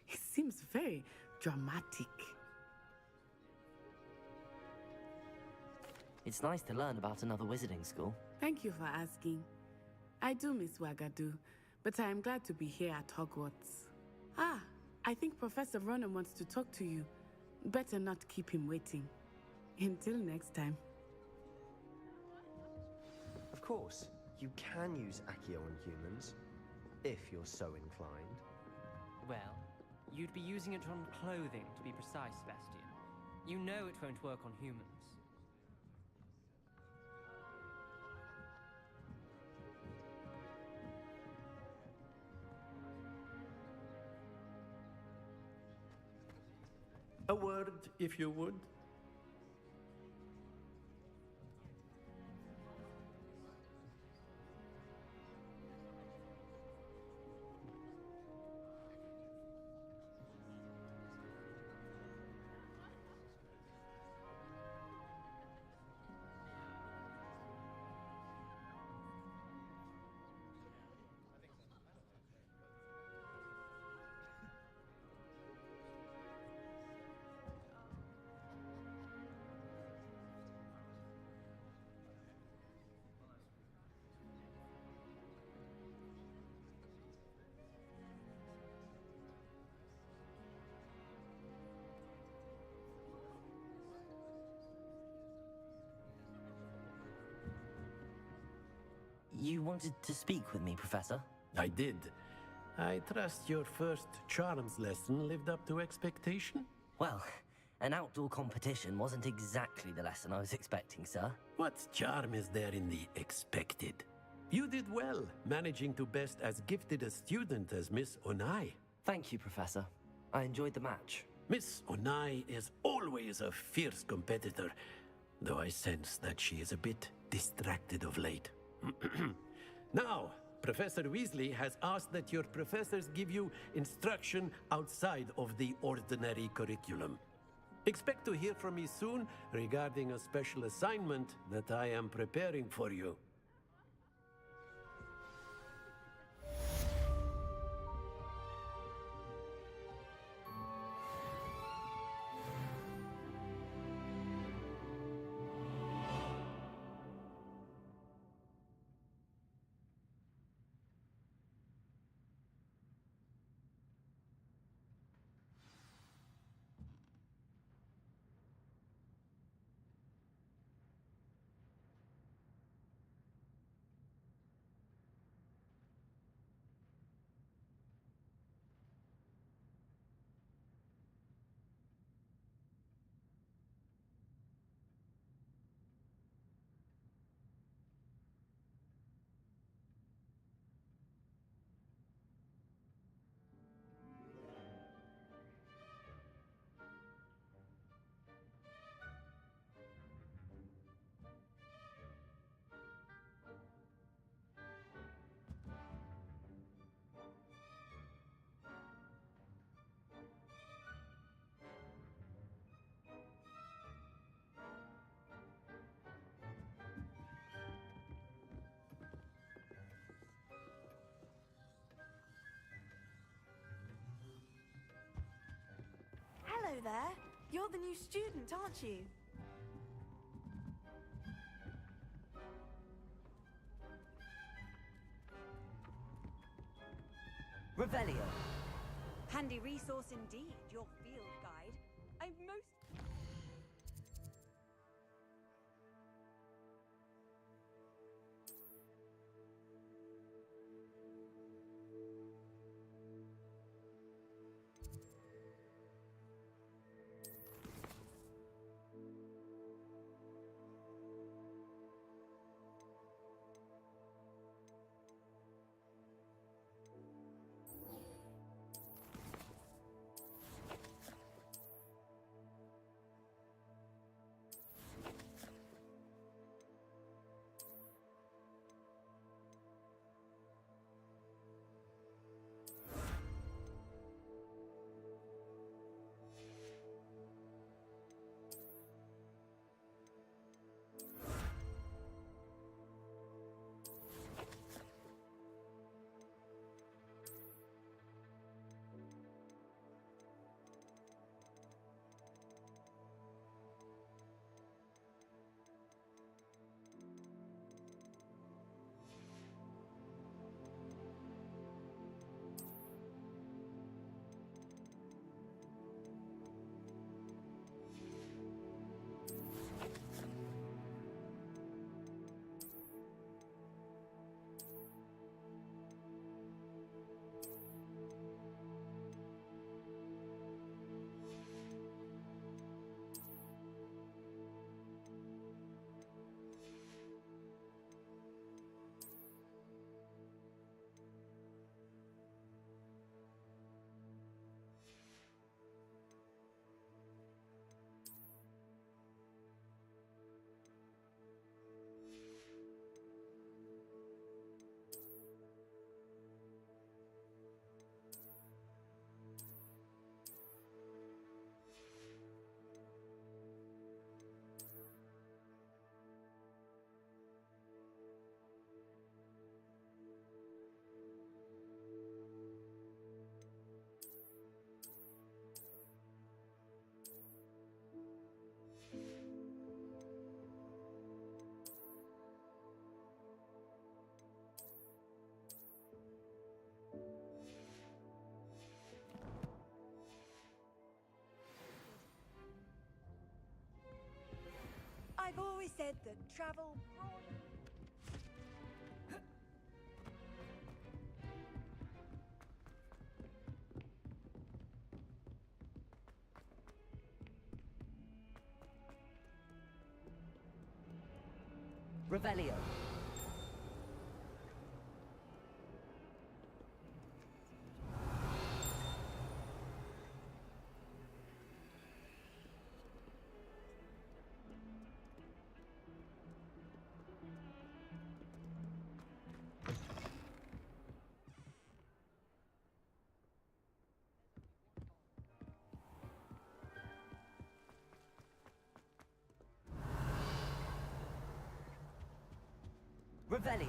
It seems very dramatic. It's nice to learn about another wizarding school. Thank you for asking. I do miss Wagadu, but I am glad to be here at Hogwarts. Ah, I think Professor Ronan wants to talk to you. Better not keep him waiting. Until next time. Of course, you can use Accio on humans, if you're so inclined. Well, you'd be using it on clothing, to be precise, Sebastian. You know it won't work on humans. A word, if you would. You wanted to speak with me, Professor? I did. I trust your first charms lesson lived up to expectation? Well, an outdoor competition wasn't exactly the lesson I was expecting, sir. What charm is there in the expected? You did well, managing to best as gifted a student as Miss Onai. Thank you, Professor. I enjoyed the match. Miss Onai is always a fierce competitor, though I sense that she is a bit distracted of late. Now, Professor Weasley has asked that your professors give you instruction outside of the ordinary curriculum. Expect to hear from me soon regarding a special assignment that I am preparing for you. Hello there. You're the new student, aren't you? Revelio. Handy resource indeed, your field guide. I'm most... said that travel brought... Revelio. Revelio.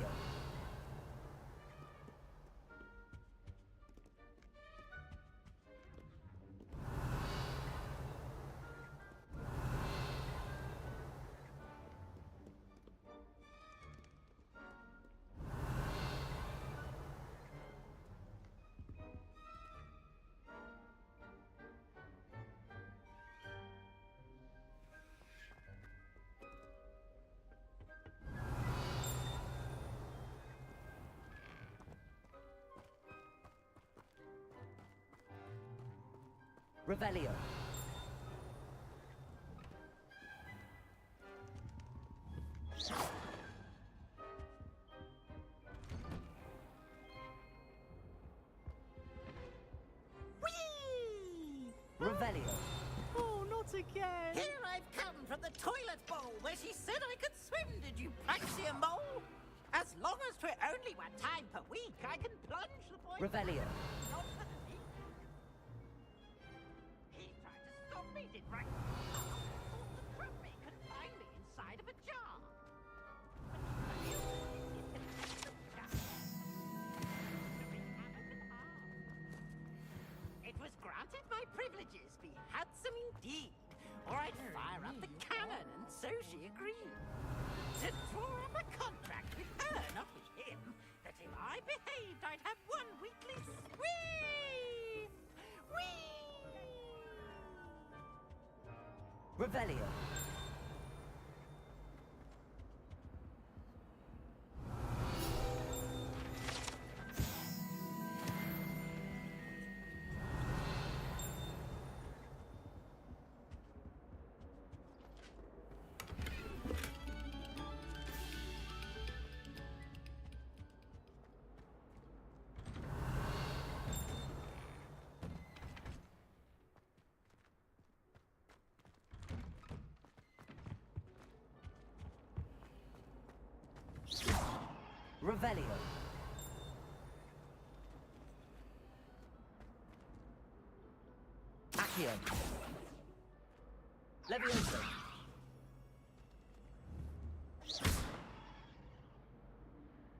Revelio. Revelio. Oh, not again. Here I've come from the toilet bowl where she said I could swim. Did you Praxia mole? As long as for only 1 time per week, I can plunge the boy. Revelio. Not for the week. He tried to stop me, did right? Thought the trap me confined me inside of a jar. It was granted my privileges be handsome indeed, or I'd fire up the cannon, and so she agreed. To draw up a contract with her, not with him, that if I behaved, I'd have 1 weekly swim! Whee! Revelio. Revelio. Accio. Levioso.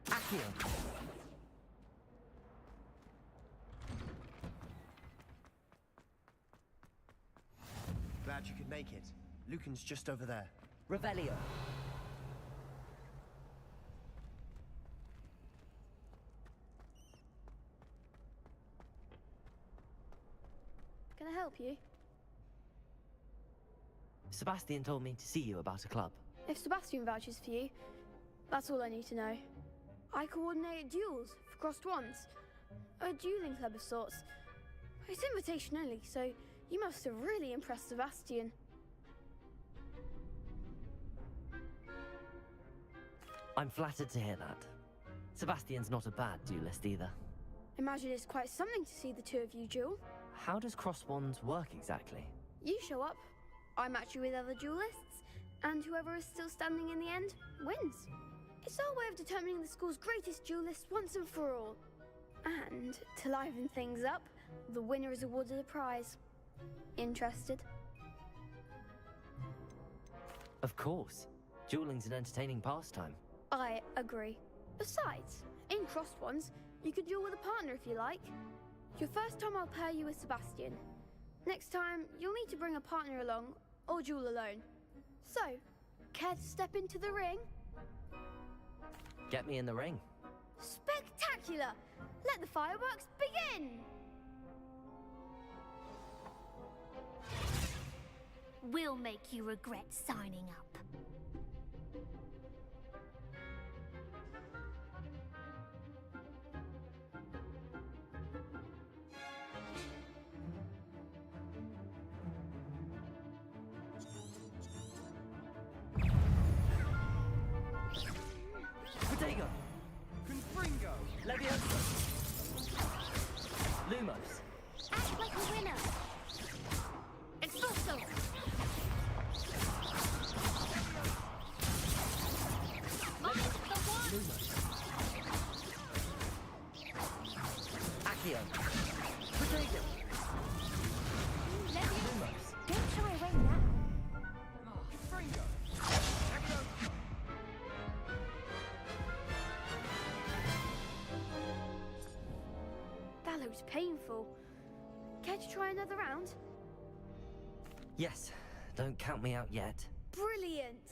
Accio. Glad you could make it. Lucan's just over there. Revelio. Can I help you? Sebastian told me to see you about a club. If Sebastian vouches for you, that's all I need to know. I coordinate duels for crossed wands. A dueling club of sorts. It's invitation only, so you must have really impressed Sebastian. I'm flattered to hear that. Sebastian's not a bad duelist either. Imagine it's quite something to see the two of you duel. How does cross wands work exactly? You show up, I match you with other duelists, and whoever is still standing in the end wins. It's our way of determining the school's greatest duelist once and for all. And to liven things up, the winner is awarded a prize. Interested? Of course. Dueling's an entertaining pastime. I agree. Besides, in crossed ones, you could duel with a partner if you like. Your first time I'll pair you with Sebastian. Next time, you'll need to bring a partner along, or duel alone. So, care to step into the ring? Get me in the ring. Spectacular! Let the fireworks begin! We'll make you regret signing up. Lumos. Act like a winner. Expulso. Mind the one. Lumos. Accio. Protego. Lumos. Don't shy away now. Fringo. That looks painful. Care to try another round? Yes. Don't count me out yet. Brilliant!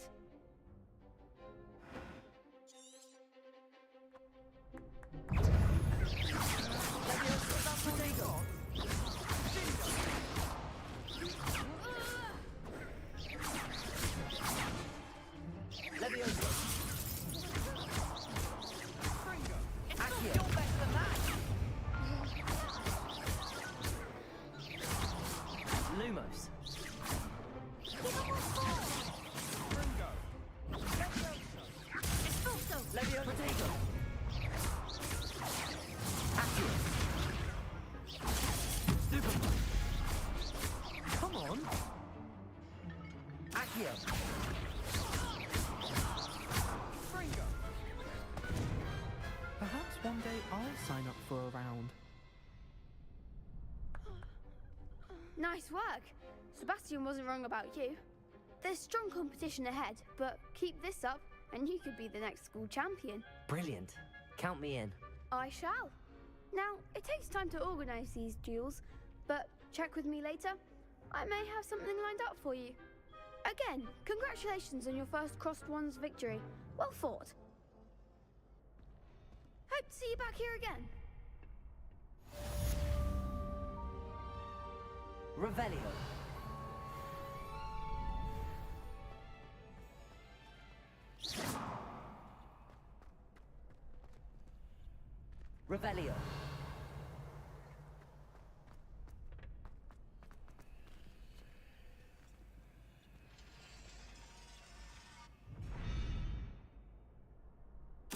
Lumos. Expulso. Protego. Accio. Super. Come on. Accio. Perhaps one day I'll sign up for a round. Nice work. Sebastian wasn't wrong about you. There's strong competition ahead, but keep this up and you could be the next school champion. Brilliant. Count me in. I shall. Now, it takes time to organise these duels, but check with me later. I may have something lined up for you. Again, congratulations on your first Crossed Ones victory. Well fought. Hope to see you back here again. Revelio. Revelio.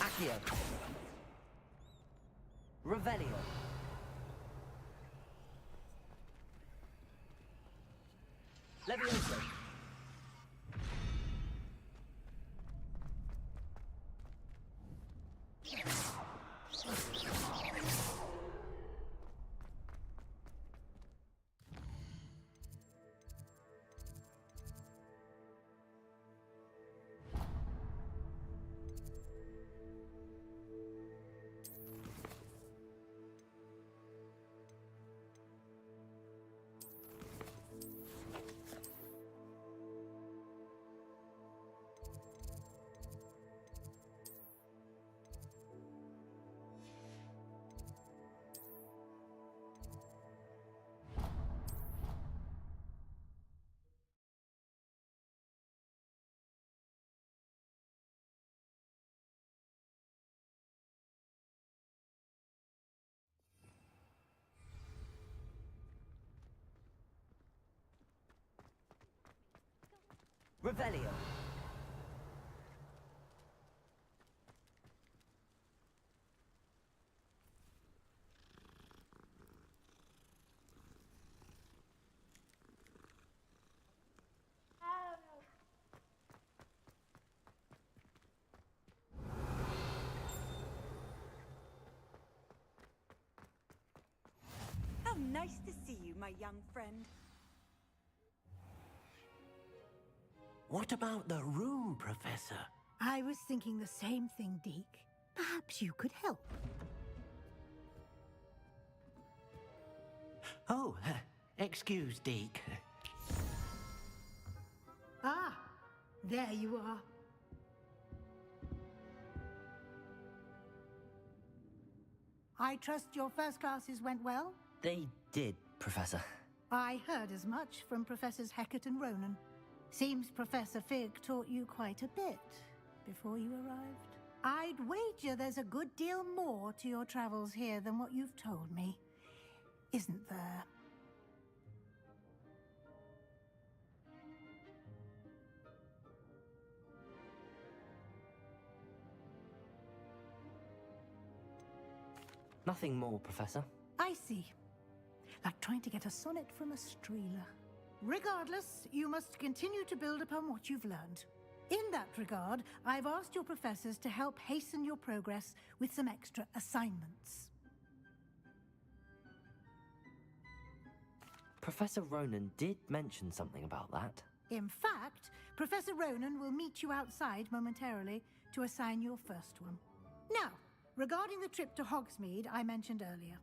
Accio. Revelio. Levioso. Revelio. How nice to see you, my young friend. What about the room, Professor? I was thinking the same thing, Deke. Perhaps you could help. Oh, excuse, Deke. Ah, there you are. I trust your first classes went well? They did, Professor. I heard as much from Professors Hecat and Ronan. Seems Professor Fig taught you quite a bit before you arrived. I'd wager there's a good deal more to your travels here than what you've told me. Isn't there? Nothing more, Professor. I see. like trying to get a sonnet from a streeler. Regardless, you must continue to build upon what you've learned. In that regard, I've asked your professors to help hasten your progress with some extra assignments. Professor Ronan did mention something about that. In fact, Professor Ronan will meet you outside momentarily to assign your first one. Now, regarding the trip to Hogsmeade I mentioned earlier,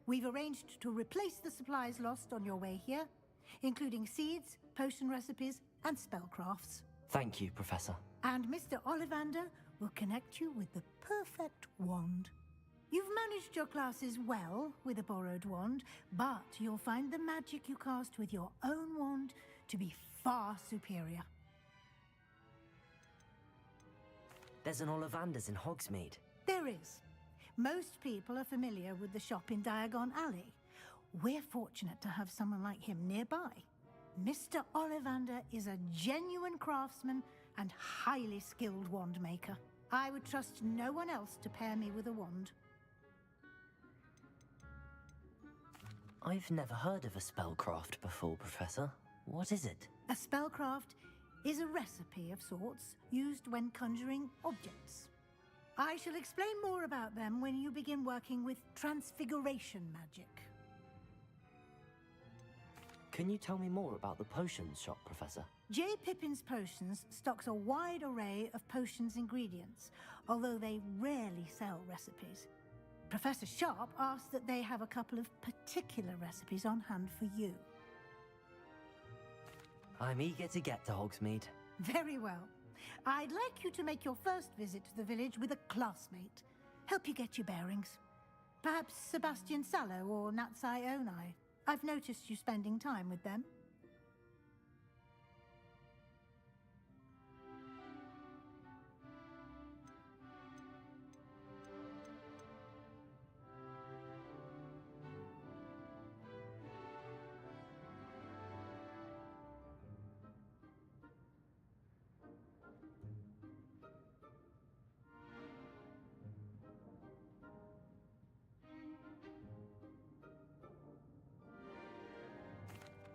we've arranged to replace the supplies lost on your way here, including seeds, potion recipes, and spellcrafts. Thank you, Professor. And Mr. Ollivander will connect you with the perfect wand. You've managed your classes well with a borrowed wand, but you'll find the magic you cast with your own wand to be far superior. There's an Ollivander's in Hogsmeade. There is. Most people are familiar with the shop in Diagon Alley. We're fortunate to have someone like him nearby. Mr. Ollivander is a genuine craftsman and highly skilled wand maker. I would trust no one else to pair me with a wand. I've never heard of a spellcraft before, Professor. What is it? A spellcraft is a recipe of sorts used when conjuring objects. I shall explain more about them when you begin working with transfiguration magic. Can you tell me more about the potions shop, Professor? J. Pippin's Potions stocks a wide array of potions ingredients, although they rarely sell recipes. Professor Sharp asked that they have a couple of particular recipes on hand for you. I'm eager to get to Hogsmeade. Very well. I'd like you to make your first visit to the village with a classmate. Help you get your bearings. Perhaps Sebastian Sallow or Natsai Onai. I've noticed you spending time with them.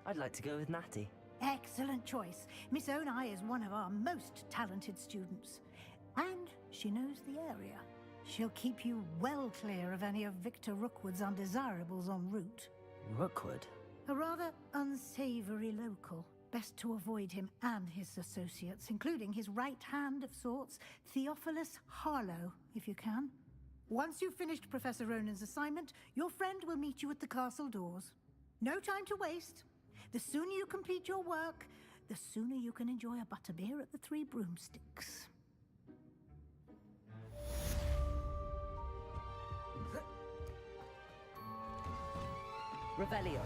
I'd like to go with Natty. Excellent choice. Miss Onai is one of our most talented students. And she knows the area. She'll keep you well clear of any of Victor Rookwood's undesirables en route. Rookwood? A rather unsavory local. Best to avoid him and his associates, including his right hand of sorts, Theophilus Harlow, if you can. Once you've finished Professor Ronan's assignment, your friend will meet you at the castle doors. No time to waste. The sooner you complete your work, the sooner you can enjoy a butterbeer at the Three Broomsticks. Revelio.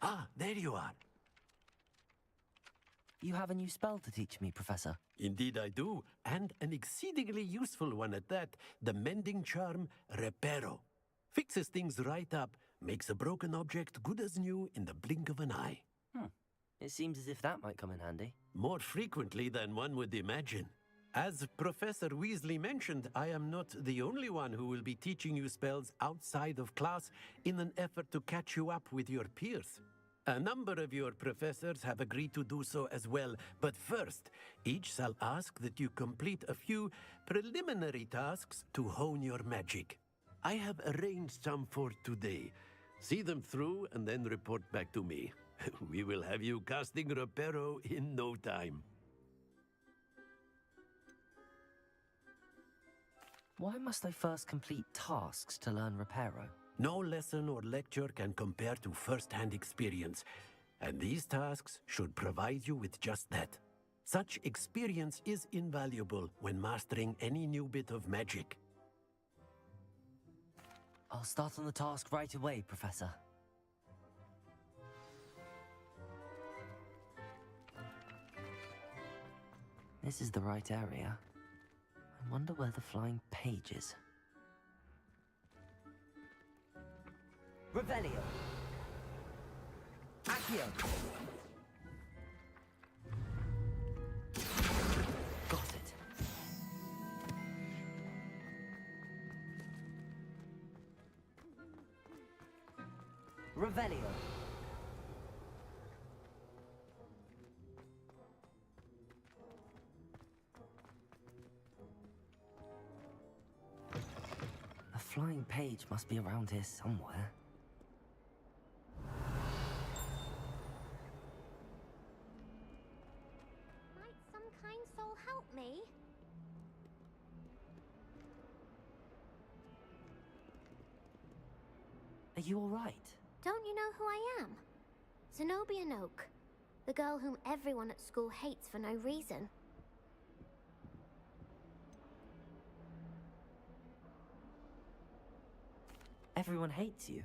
Ah, there you are. You have a new spell to teach me, Professor. Indeed I do, and an exceedingly useful one at that, the mending charm Reparo. Fixes things right up, makes a broken object good as new in the blink of an eye. It seems as if that might come in handy. More frequently than one would imagine. As Professor Weasley mentioned, I am not the only one who will be teaching you spells outside of class in an effort to catch you up with your peers. A number of your professors have agreed to do so as well, but first, each shall ask that you complete a few preliminary tasks to hone your magic. I have arranged some for today. See them through and then report back to me. We will have you casting Reparo in no time. Why must I first complete tasks to learn Reparo? No lesson or lecture can compare to first-hand experience, and these tasks should provide you with just that. Such experience is invaluable when mastering any new bit of magic. I'll start on the task right away, Professor. This is the right area. I wonder where the flying page is. Revelio. Accio. Got it. Revelio. A flying page must be around here somewhere. Might some kind soul help me? Are you all right? Don't you know who I am? Zenobia Noak, the girl whom everyone at school hates for no reason. Everyone hates you.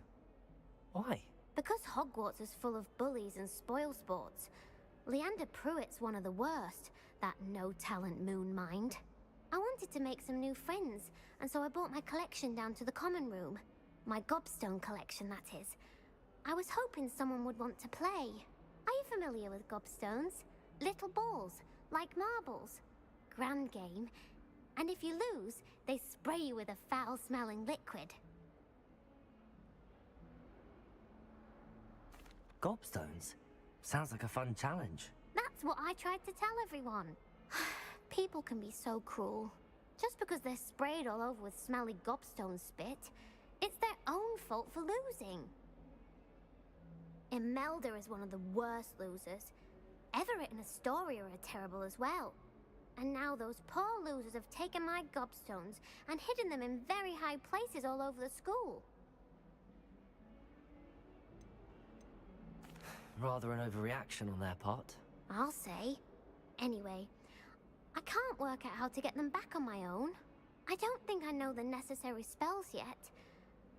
Why? Because Hogwarts is full of bullies and spoilsports. Leander Pruitt's one of the worst, that no-talent moon mind. I wanted to make some new friends, and so I brought my collection down to the common room. My gobstone collection, that is. I was hoping someone would want to play. Are you familiar with gobstones? Little balls, like marbles. Grand game. And if you lose, they spray you with a foul-smelling liquid. Gobstones? Sounds like a fun challenge. That's what I tried to tell everyone. People can be so cruel. Just because they're sprayed all over with smelly gobstone spit, it's their own fault for losing. Imelda is one of the worst losers. Everett and Astoria are terrible as well. And now those poor losers have taken my gobstones and hidden them in very high places all over the school. Rather an overreaction on their part. I'll say. Anyway, I can't work out how to get them back on my own. I don't think I know the necessary spells yet.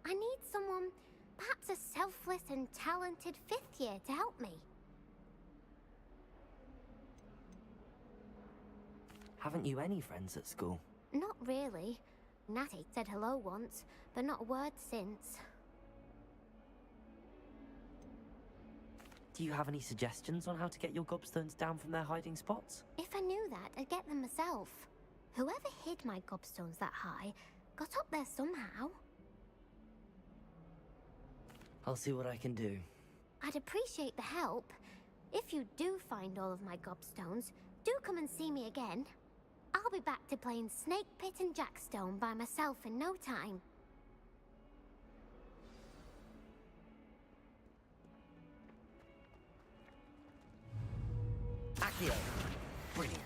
I need someone, perhaps a selfless and talented 5th year to help me. Haven't you any friends at school? Not really. Natty said hello once, but not a word since. Do you have any suggestions on how to get your gobstones down from their hiding spots? If I knew that, I'd get them myself. Whoever hid my gobstones that high got up there somehow. I'll see what I can do. I'd appreciate the help. If you do find all of my gobstones, do come and see me again. I'll be back to playing Snake Pit and Jackstone by myself in no time. Accio! Brilliant.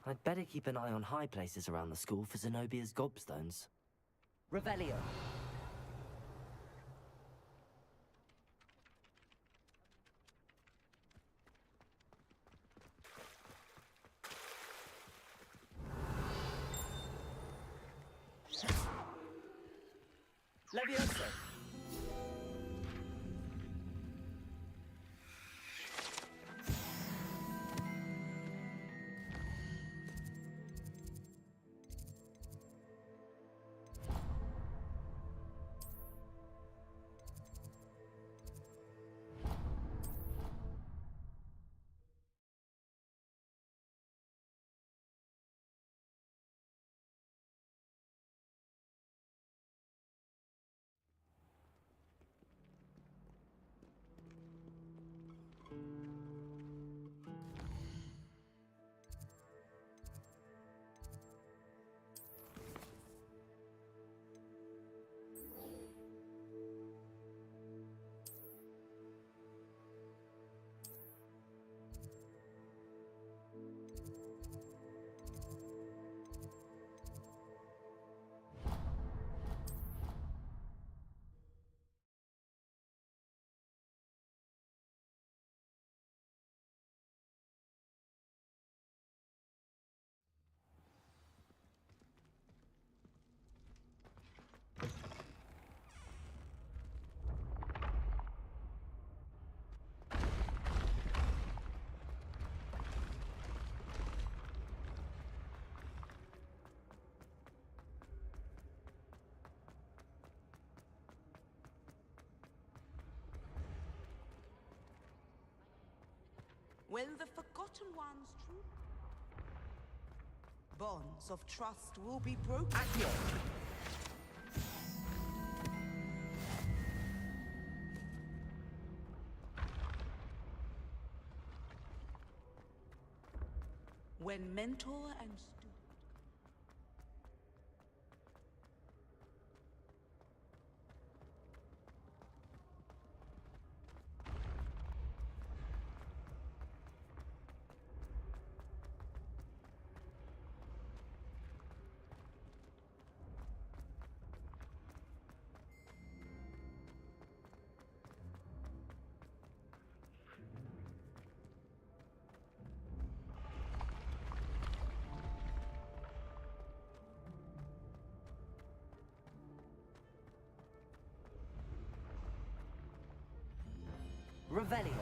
I'd better keep an eye on high places around the school for Zenobia's gobstones. Revelio! Levioso! when the Forgotten Ones true bonds of trust will be broken. When mentor and student. Revelio.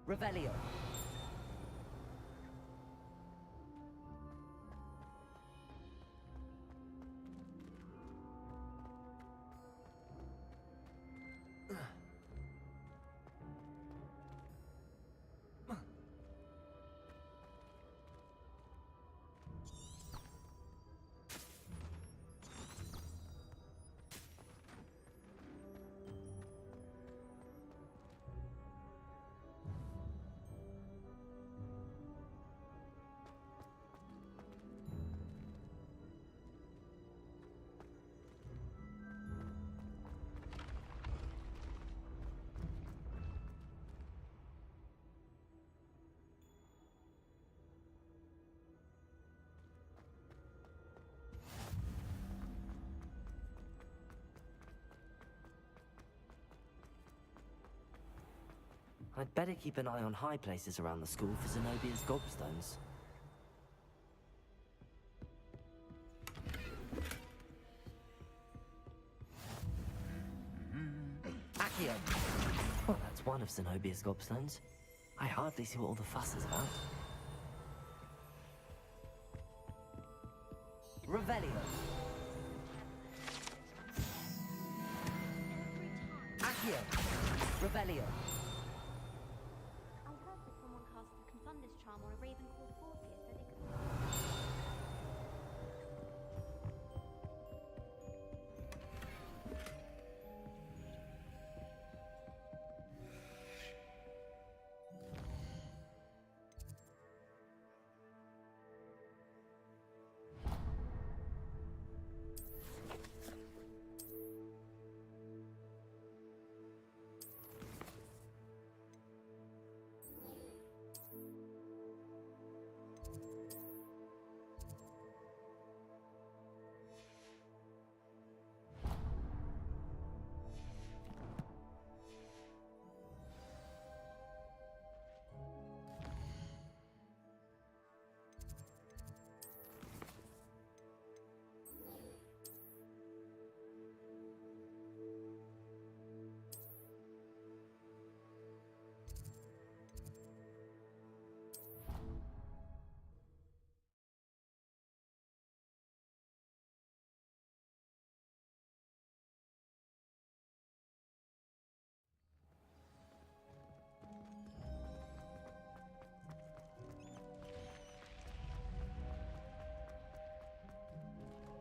Revelio. I'd better keep an eye on high places around the school for Zenobia's gobstones. Accio! Well, that's one of Zenobia's gobstones. I hardly see what all the fuss is about. Revelio! Accio! Revelio! I heard that someone cast the Confundus charm on a raven called Fortius, so they could...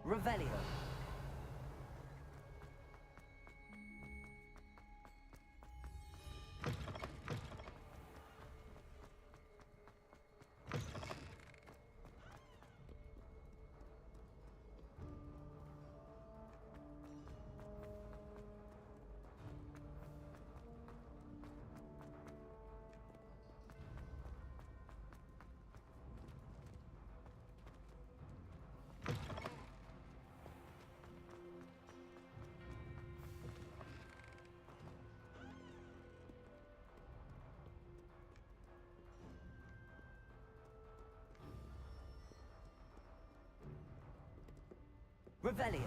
Revelio. Revelio.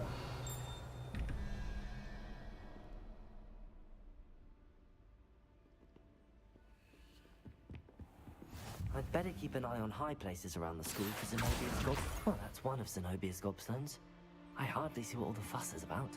I'd better keep an eye on high places around the school for Zenobia's gob... Well, that's one of Zenobia's gobstones. I hardly see what all the fuss is about.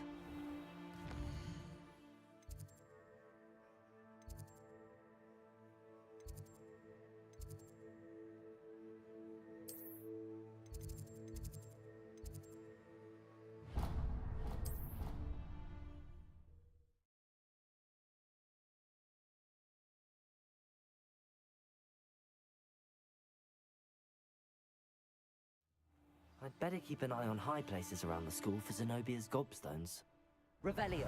I'd better keep an eye on high places around the school for Zenobia's gobstones. Revelio.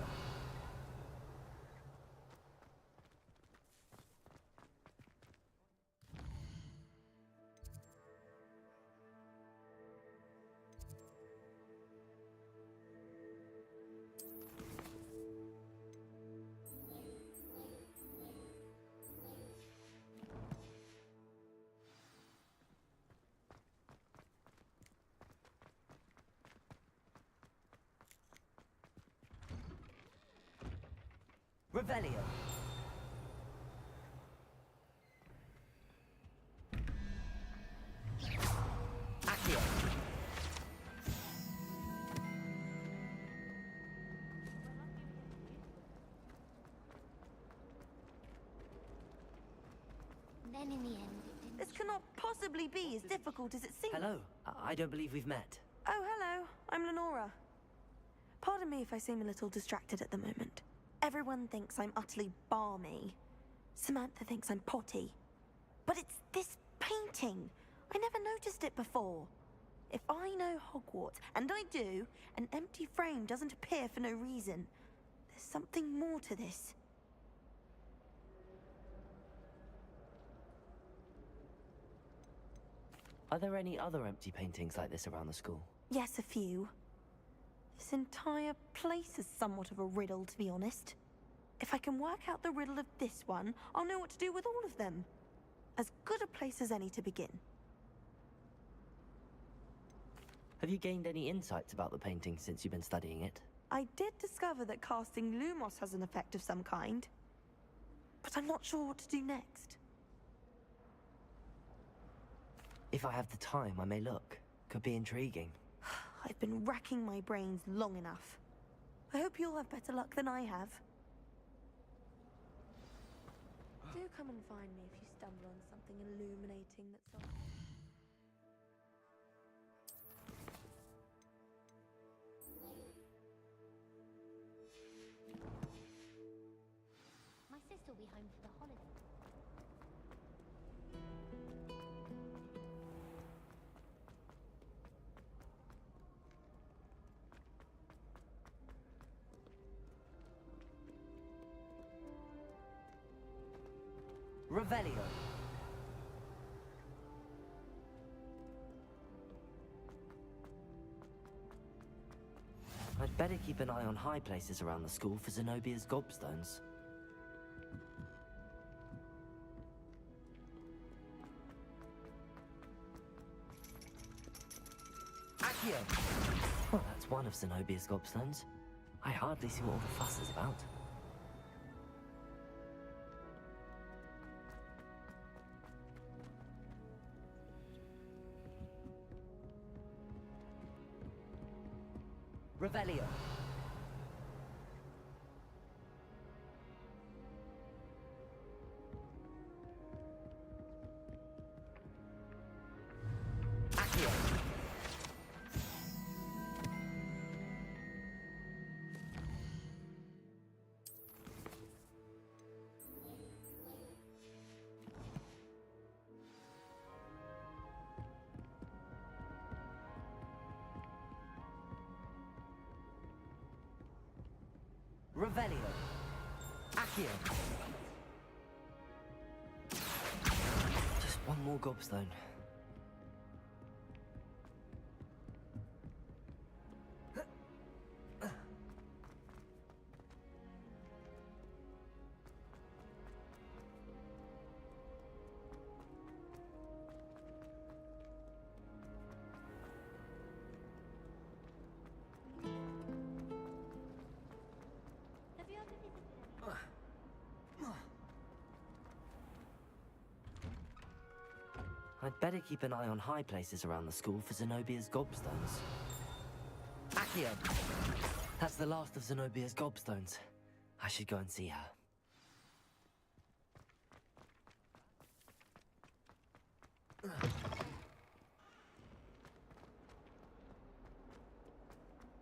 Revelio. Accio. Then in the end, This cannot possibly be as difficult as it seems. Hello. I don't believe we've met. Oh, hello. I'm Lenora. Pardon me if I seem a little distracted at the moment. Everyone thinks I'm utterly balmy. Samantha thinks I'm potty. But it's this painting. I never noticed it before. If I know Hogwarts, and I do, an empty frame doesn't appear for no reason. There's something more to this. Are there any other empty paintings like this around the school? Yes, a few. This entire place is somewhat of a riddle, to be honest. If I can work out the riddle of this one, I'll know what to do with all of them. As good a place as any to begin. Have you gained any insights about the painting since you've been studying it? I did discover that casting Lumos has an effect of some kind. But I'm not sure what to do next. If I have the time, I may look. Could be intriguing. I've been racking my brains long enough. I hope you'll have better luck than I have. Do come and find me if you stumble on something illuminating that's on... my sister will be home for the holiday. Revelio. I'd better keep an eye on high places around the school for Zenobia's gobstones. Accio! Well, that's one of Zenobia's gobstones. I hardly see what all the fuss is about. Revelio. Accio. Revelio. Accio. Just one more gobstone. I'd better keep an eye on high places around the school for Zenobia's gobstones. Accio! That's the last of Zenobia's gobstones. I should go and see her.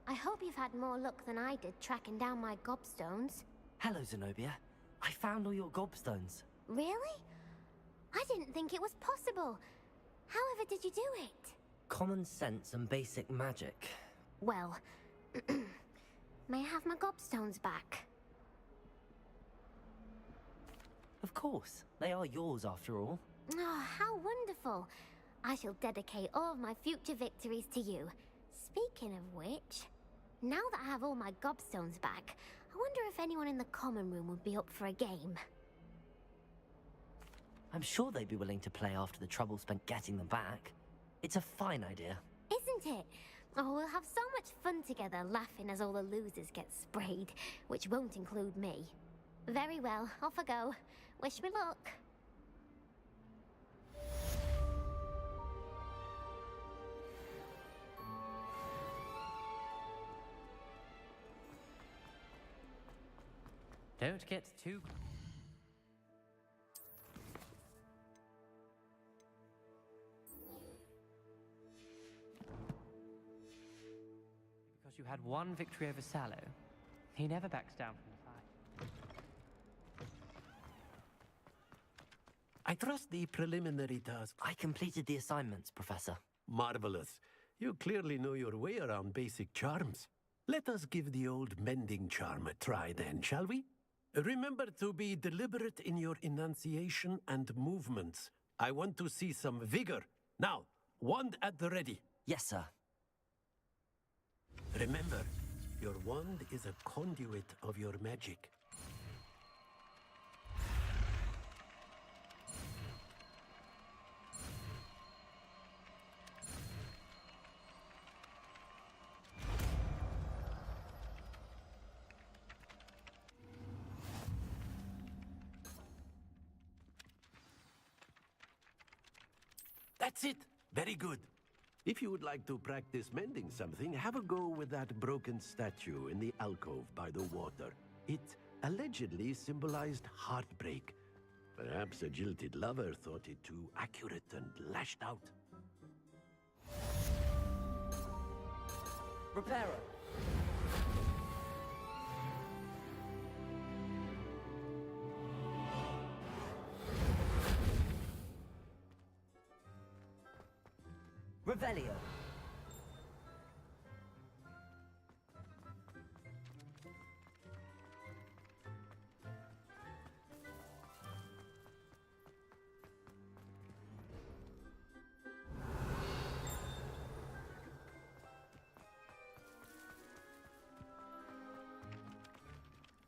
I hope you've had more luck than I did tracking down my gobstones. Hello, Zenobia. I found all your gobstones. Really? I didn't think it was possible. However did you do it? Common sense and basic magic. Well, may I have my gobstones back? Of course. They are yours after all. Oh, how wonderful. I shall dedicate all of my future victories to you. Speaking of which, now that I have all my gobstones back, I wonder if anyone in the common room would be up for a game. I'm sure they'd be willing to play after the trouble spent getting them back. It's a fine idea. Isn't it? Oh, we'll have so much fun together, laughing as all the losers get sprayed, which won't include me. Very well, off I go. Wish me luck. Don't get too... Because you had one victory over Sallow, he never backs down from the fight. I trust the preliminary task. I completed the assignments, Professor. Marvelous. You clearly know your way around basic charms. Let us give the old mending charm a try then, shall we? Remember to be deliberate in your enunciation and movements. I want to see some vigor. Now, wand at the ready. Yes, sir. Remember, your wand is a conduit of your magic. That's it. Very good. If you would like to practice mending something, have a go with that broken statue in the alcove by the water. It allegedly symbolized heartbreak. Perhaps a jilted lover thought it too accurate and lashed out. Reparo. Revelio.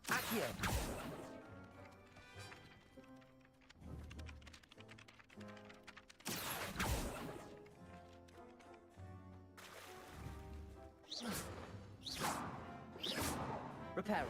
Accio. Reparo.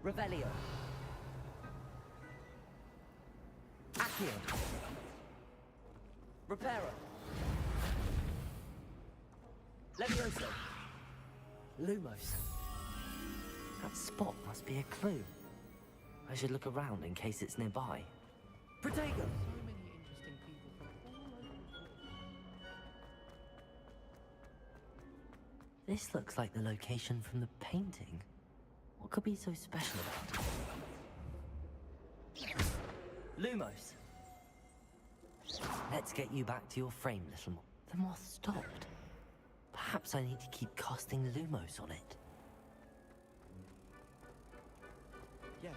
Revelio. Accio. Reparo. Levioso. Lumos. That spot must be a clue. I should look around in case it's nearby. Protego. This looks like the location from the painting. What could be so special about it? Lumos. Let's get you back to your frame, little moth. The moth stopped. Perhaps I need to keep casting Lumos on it. Yes.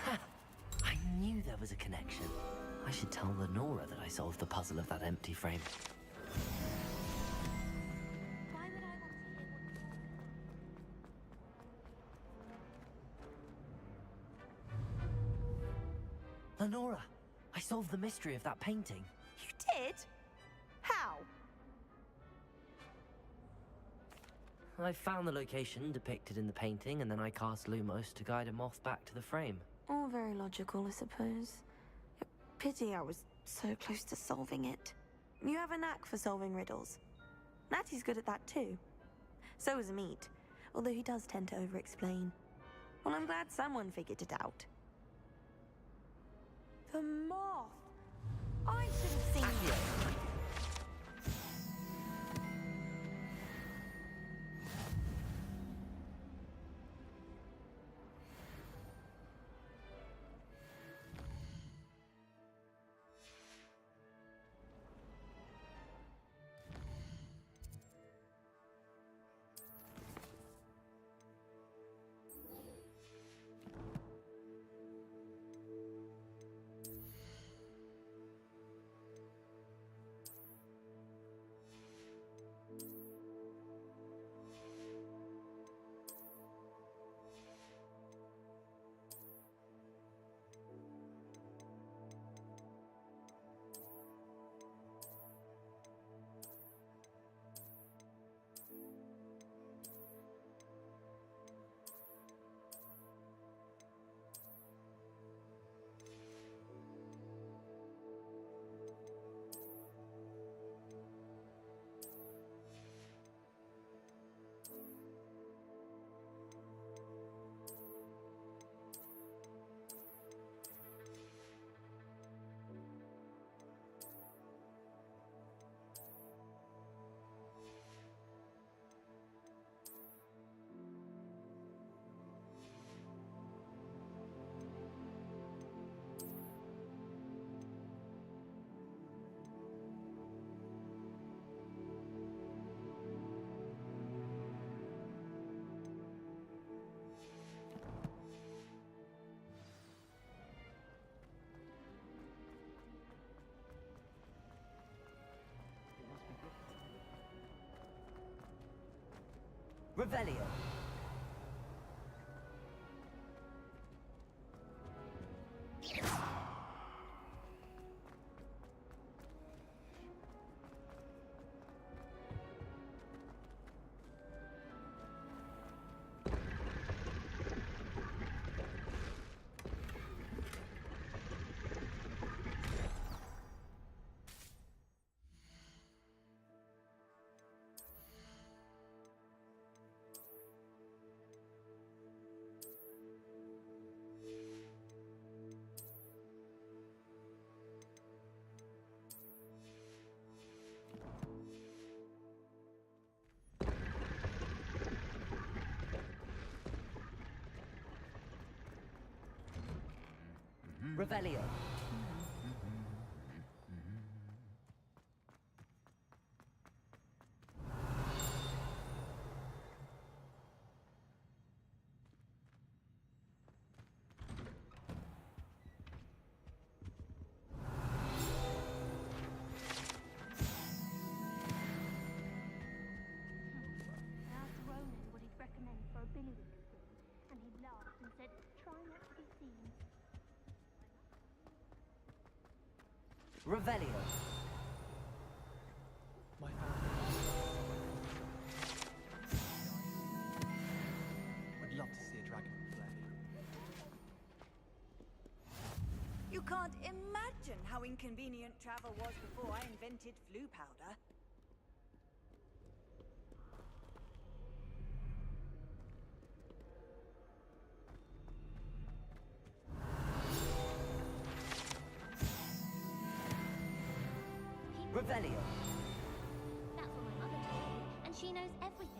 Ha! I knew there was a connection. I should tell Lenora that I solved the puzzle of that empty frame. Lenora, I solved the mystery of that painting. You did? How? I found the location depicted in the painting, and then I cast Lumos to guide a moth back to the frame. All very logical, I suppose. Pity I was so close to solving it. You have a knack for solving riddles. Natty's good at that too. So is Meat, although he does tend to over-explain. Well, I'm glad someone figured it out. The moth! I should have seen you. Revelio. Revelio. Revelio. My family can't imagine how inconvenient travel was before I invented flu powder. Revelio. That's what my mother told me, and she knows everything.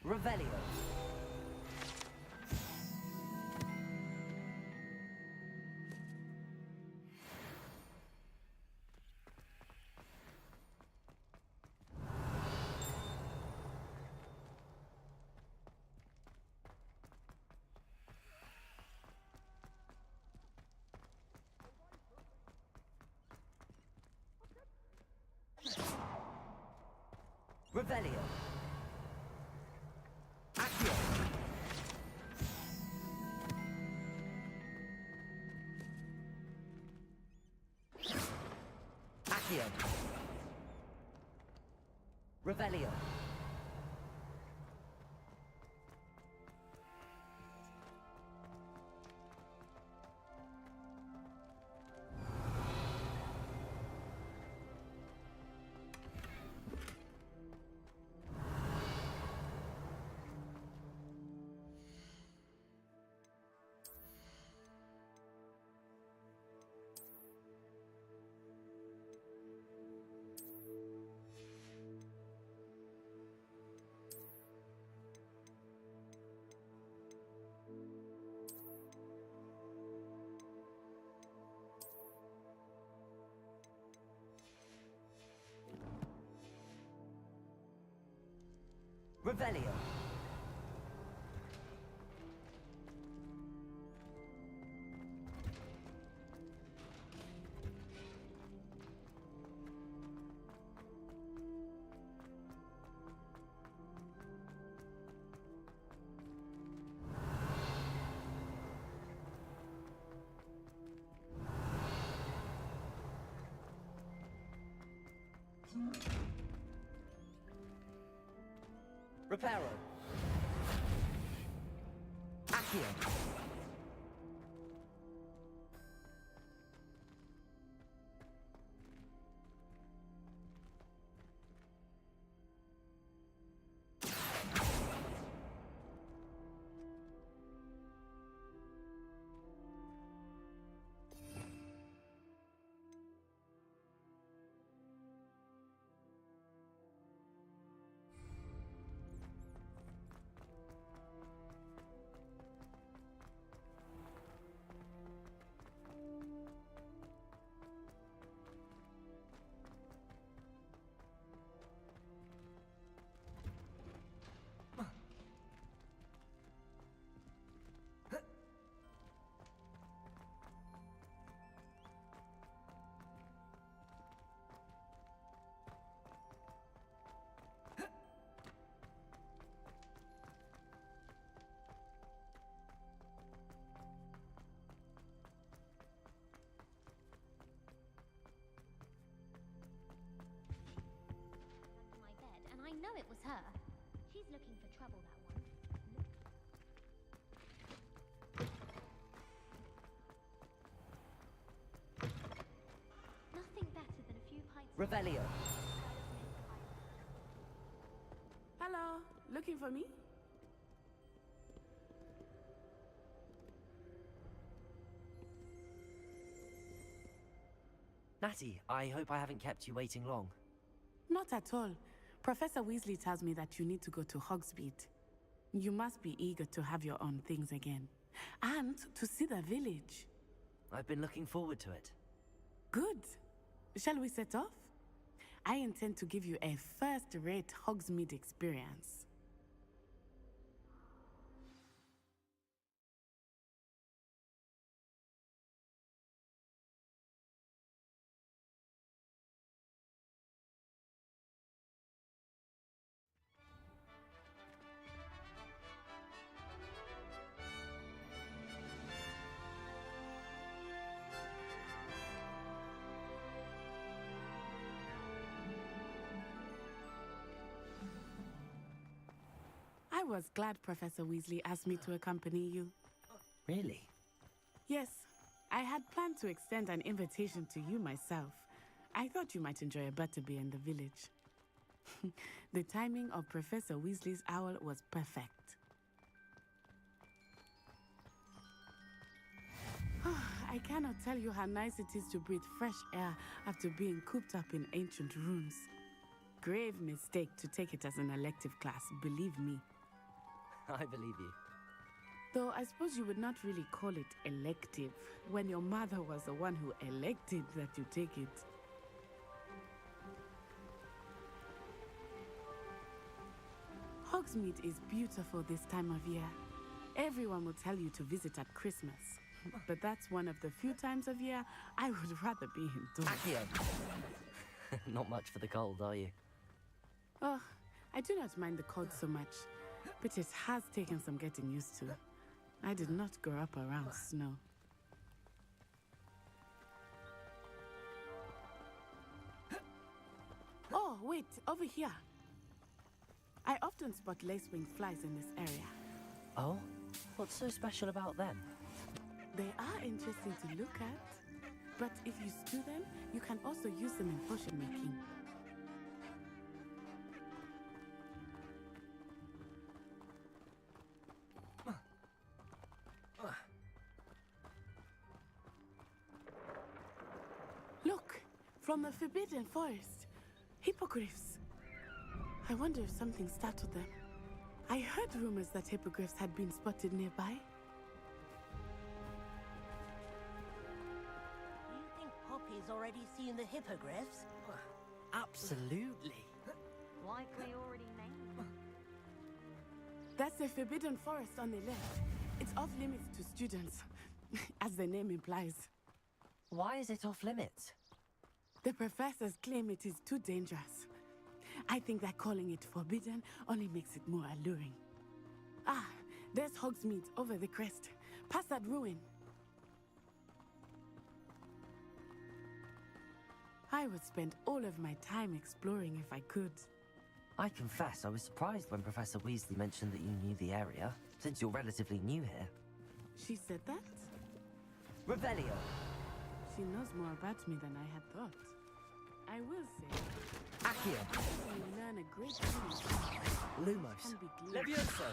Revelio. Revelio. Accio. Accio. Revelio. Revelio. Reparo. Accio. I know it was her. She's looking for trouble, that one. Nothing better than a few pints. Revelio. Hello, looking for me? Natty, I hope I haven't kept you waiting long. Not at all. Professor Weasley tells me that you need to go to Hogsmeade. You must be eager to have your own things again. And to see the village. I've been looking forward to it. Good. Shall we set off? I intend to give you a first-rate Hogsmeade experience. was glad Professor Weasley asked me to accompany you. Really? Yes, I had planned to extend an invitation to you myself. I thought you might enjoy a butterbeer in the village. The timing of Professor Weasley's owl was perfect. I cannot tell you how nice it is to breathe fresh air after being cooped up in ancient rooms. Grave mistake to take it as an elective class, believe me. I believe you. Though I suppose you would not really call it elective when your mother was the one who elected that you take it. Hogsmeade is beautiful this time of year. Everyone will tell you to visit at Christmas. But that's one of the few times of year I would rather be indoors. Accio! Not much for the cold, are you? Oh, I do not mind the cold so much, but it has taken some getting used to. I did not grow up around snow. Oh, wait, over here. I often spot lace-winged flies in this area. Oh? What's so special about them? They are interesting to look at, but if you stew them, you can also use them in potion making. Look, from the Forbidden Forest. Hippogriffs. I wonder if something startled them. I heard rumors that hippogriffs had been spotted nearby. You think Poppy's already seen the hippogriffs? Absolutely. Likely already named. That's the Forbidden Forest on the left. It's off limits to students, as the name implies. Why is it off limits? The professors claim it is too dangerous. I think that calling it forbidden only makes it more alluring. Ah, there's Hogsmeade over the crest. Past that ruin. I would spend all of my time exploring if I could. I confess I was surprised when Professor Weasley mentioned that you knew the area, since you're relatively new here. She said that? Revelio! She knows more about me than I had thought. I will say... Accio! You learn a great deal. Lumos! Levioso!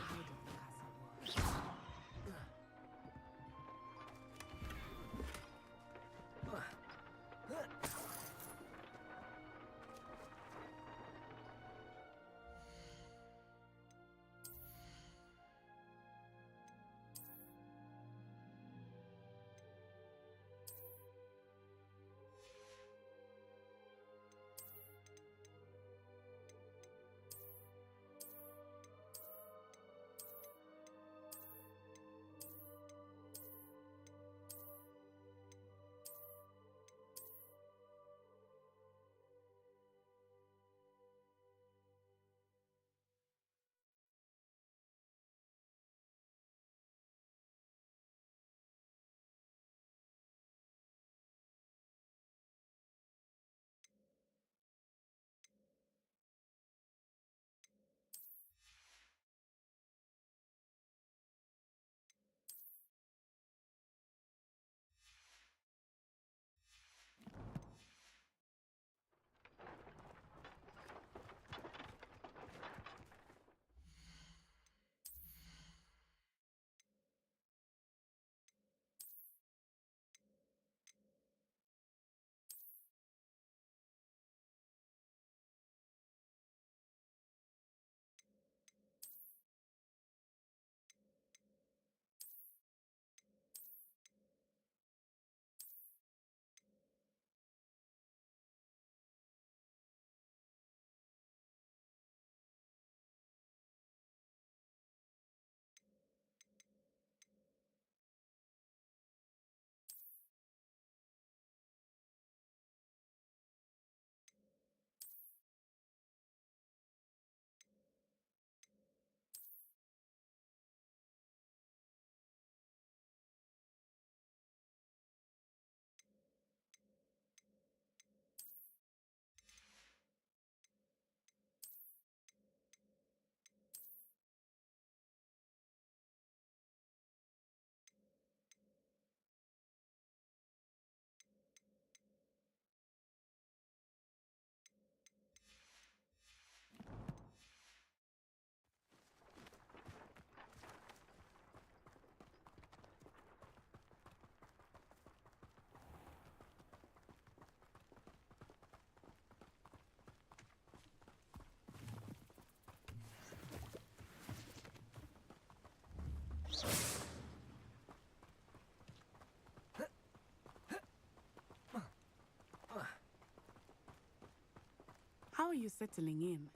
How are you settling in?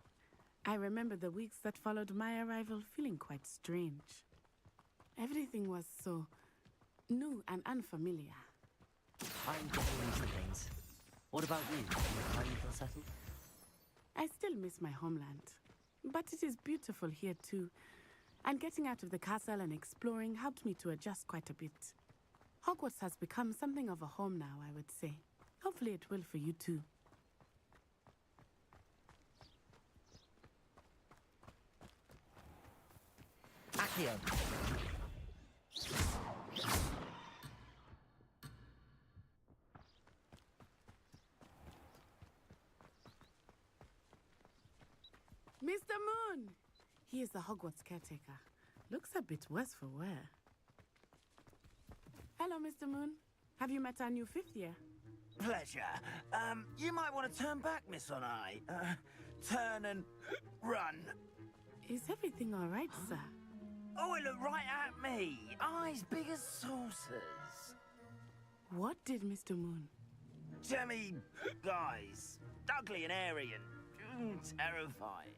I remember the weeks that followed my arrival feeling quite strange. Everything was so new and unfamiliar. I'm getting used to things. What about you? Do you finally feel settled? I still miss my homeland, but it is beautiful here too. And getting out of the castle and exploring helped me to adjust quite a bit. Hogwarts has become something of a home now, I would say. Hopefully it will for you too. Accio! Mr. Moon! He is the Hogwarts caretaker. Looks a bit worse for wear. Hello, Mr. Moon. Have you met our new 5th year? Pleasure. You might want to turn back, Miss Onai. Turn and run. Is everything all right, sir? Oh, it looked right at me. Eyes big as saucers. What did Mr. Moon? Jemmy guys. Ugly and airy and terrifying.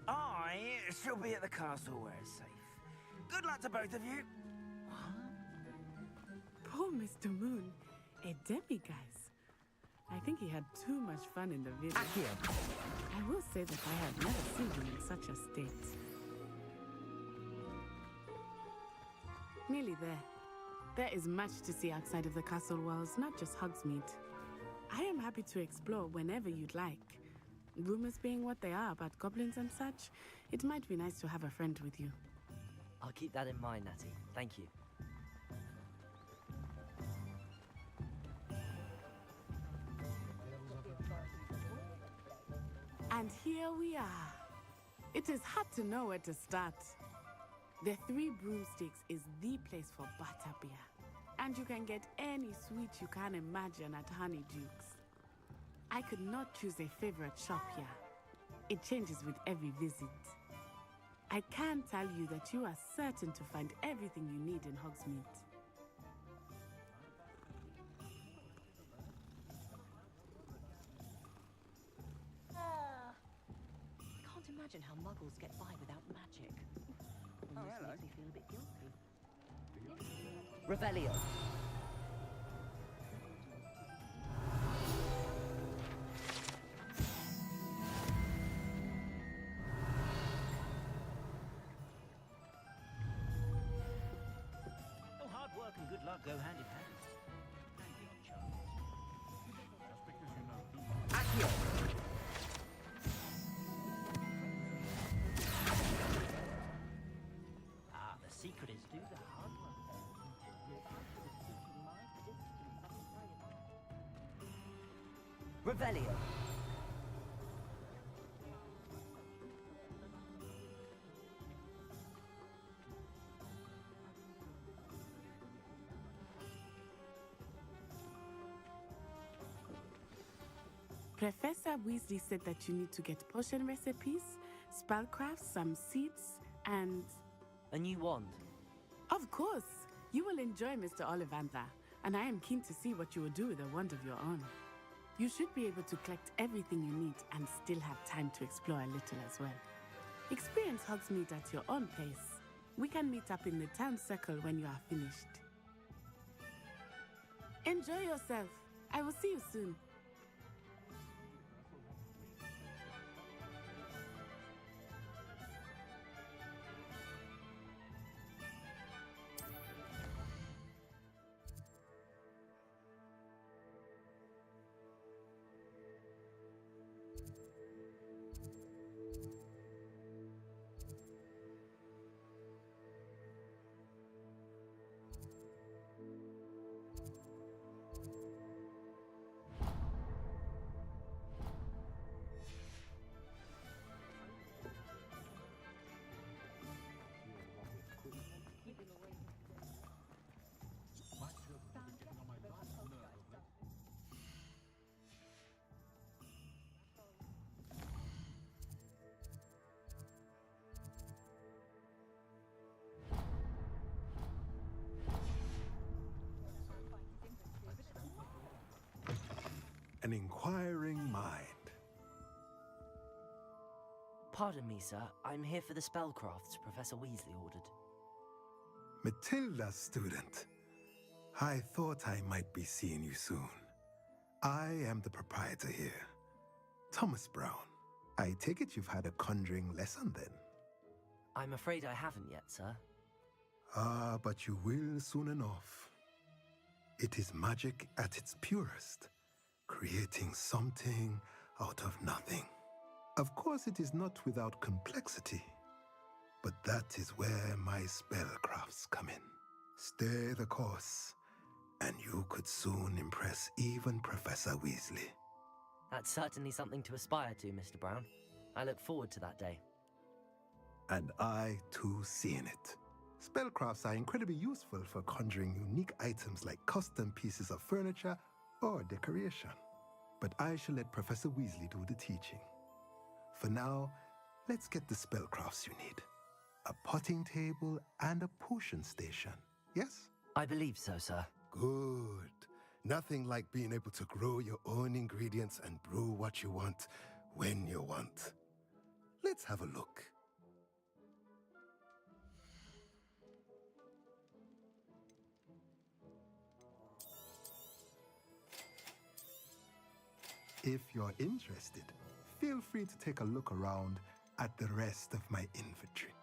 I shall be at the castle where it's safe. Good luck to both of you. Poor Mr. Moon. A demiguise. I think he had too much fun in the video. Accio! I will say that I have never seen him in such a state. Nearly there. There is much to see outside of the castle walls, not just Hogsmeade. I am happy to explore whenever you'd like. Rumors being what they are about goblins and such, it might be nice to have a friend with you. I'll keep that in mind, Natty. Thank you. And here we are. It is hard to know where to start. The Three Broomsticks is the place for butterbeer. And you can get any sweet you can imagine at Honeydukes. I could not choose a favorite shop here. It changes with every visit. I can tell you that you are certain to find everything you need in Hogsmeade. I can't imagine how muggles get by without magic. Almost makes me feel a bit guilty. Revelio. Oh, hard work and good luck go hand in hand. Accio! The secret is do the hard work. Revelio. Professor Weasley said that you need to get potion recipes, spellcrafts, some seeds, and... A new wand. Of course! You will enjoy Mr. Ollivander, and I am keen to see what you will do with a wand of your own. You should be able to collect everything you need and still have time to explore a little as well. Experience Hogsmeade at your own pace. We can meet up in the town circle when you are finished. Enjoy yourself. I will see you soon. an inquiring mind. Pardon me, sir. I'm here for the spellcrafts Professor Weasley ordered. Matilda, student. I thought I might be seeing you soon. I am the proprietor here, Thomas Brown. I take it you've had a conjuring lesson then? I'm afraid I haven't yet, sir. Ah, but you will soon enough. It is magic at its purest, creating something out of nothing. Of course, it is not without complexity, but that is where my spellcrafts come in. Stay the course, and you could soon impress even Professor Weasley. That's certainly something to aspire to, Mr. Brown. I look forward to that day. And I, too, seeing it. Spellcrafts are incredibly useful for conjuring unique items like custom pieces of furniture or decoration. But I shall let Professor Weasley do the teaching. For now, let's get the spellcrafts you need. A potting table and a potion station, yes? I believe so, sir. Good. Nothing like being able to grow your own ingredients and brew what you want when you want. Let's have a look. If you're interested, feel free to take a look around at the rest of my inventory.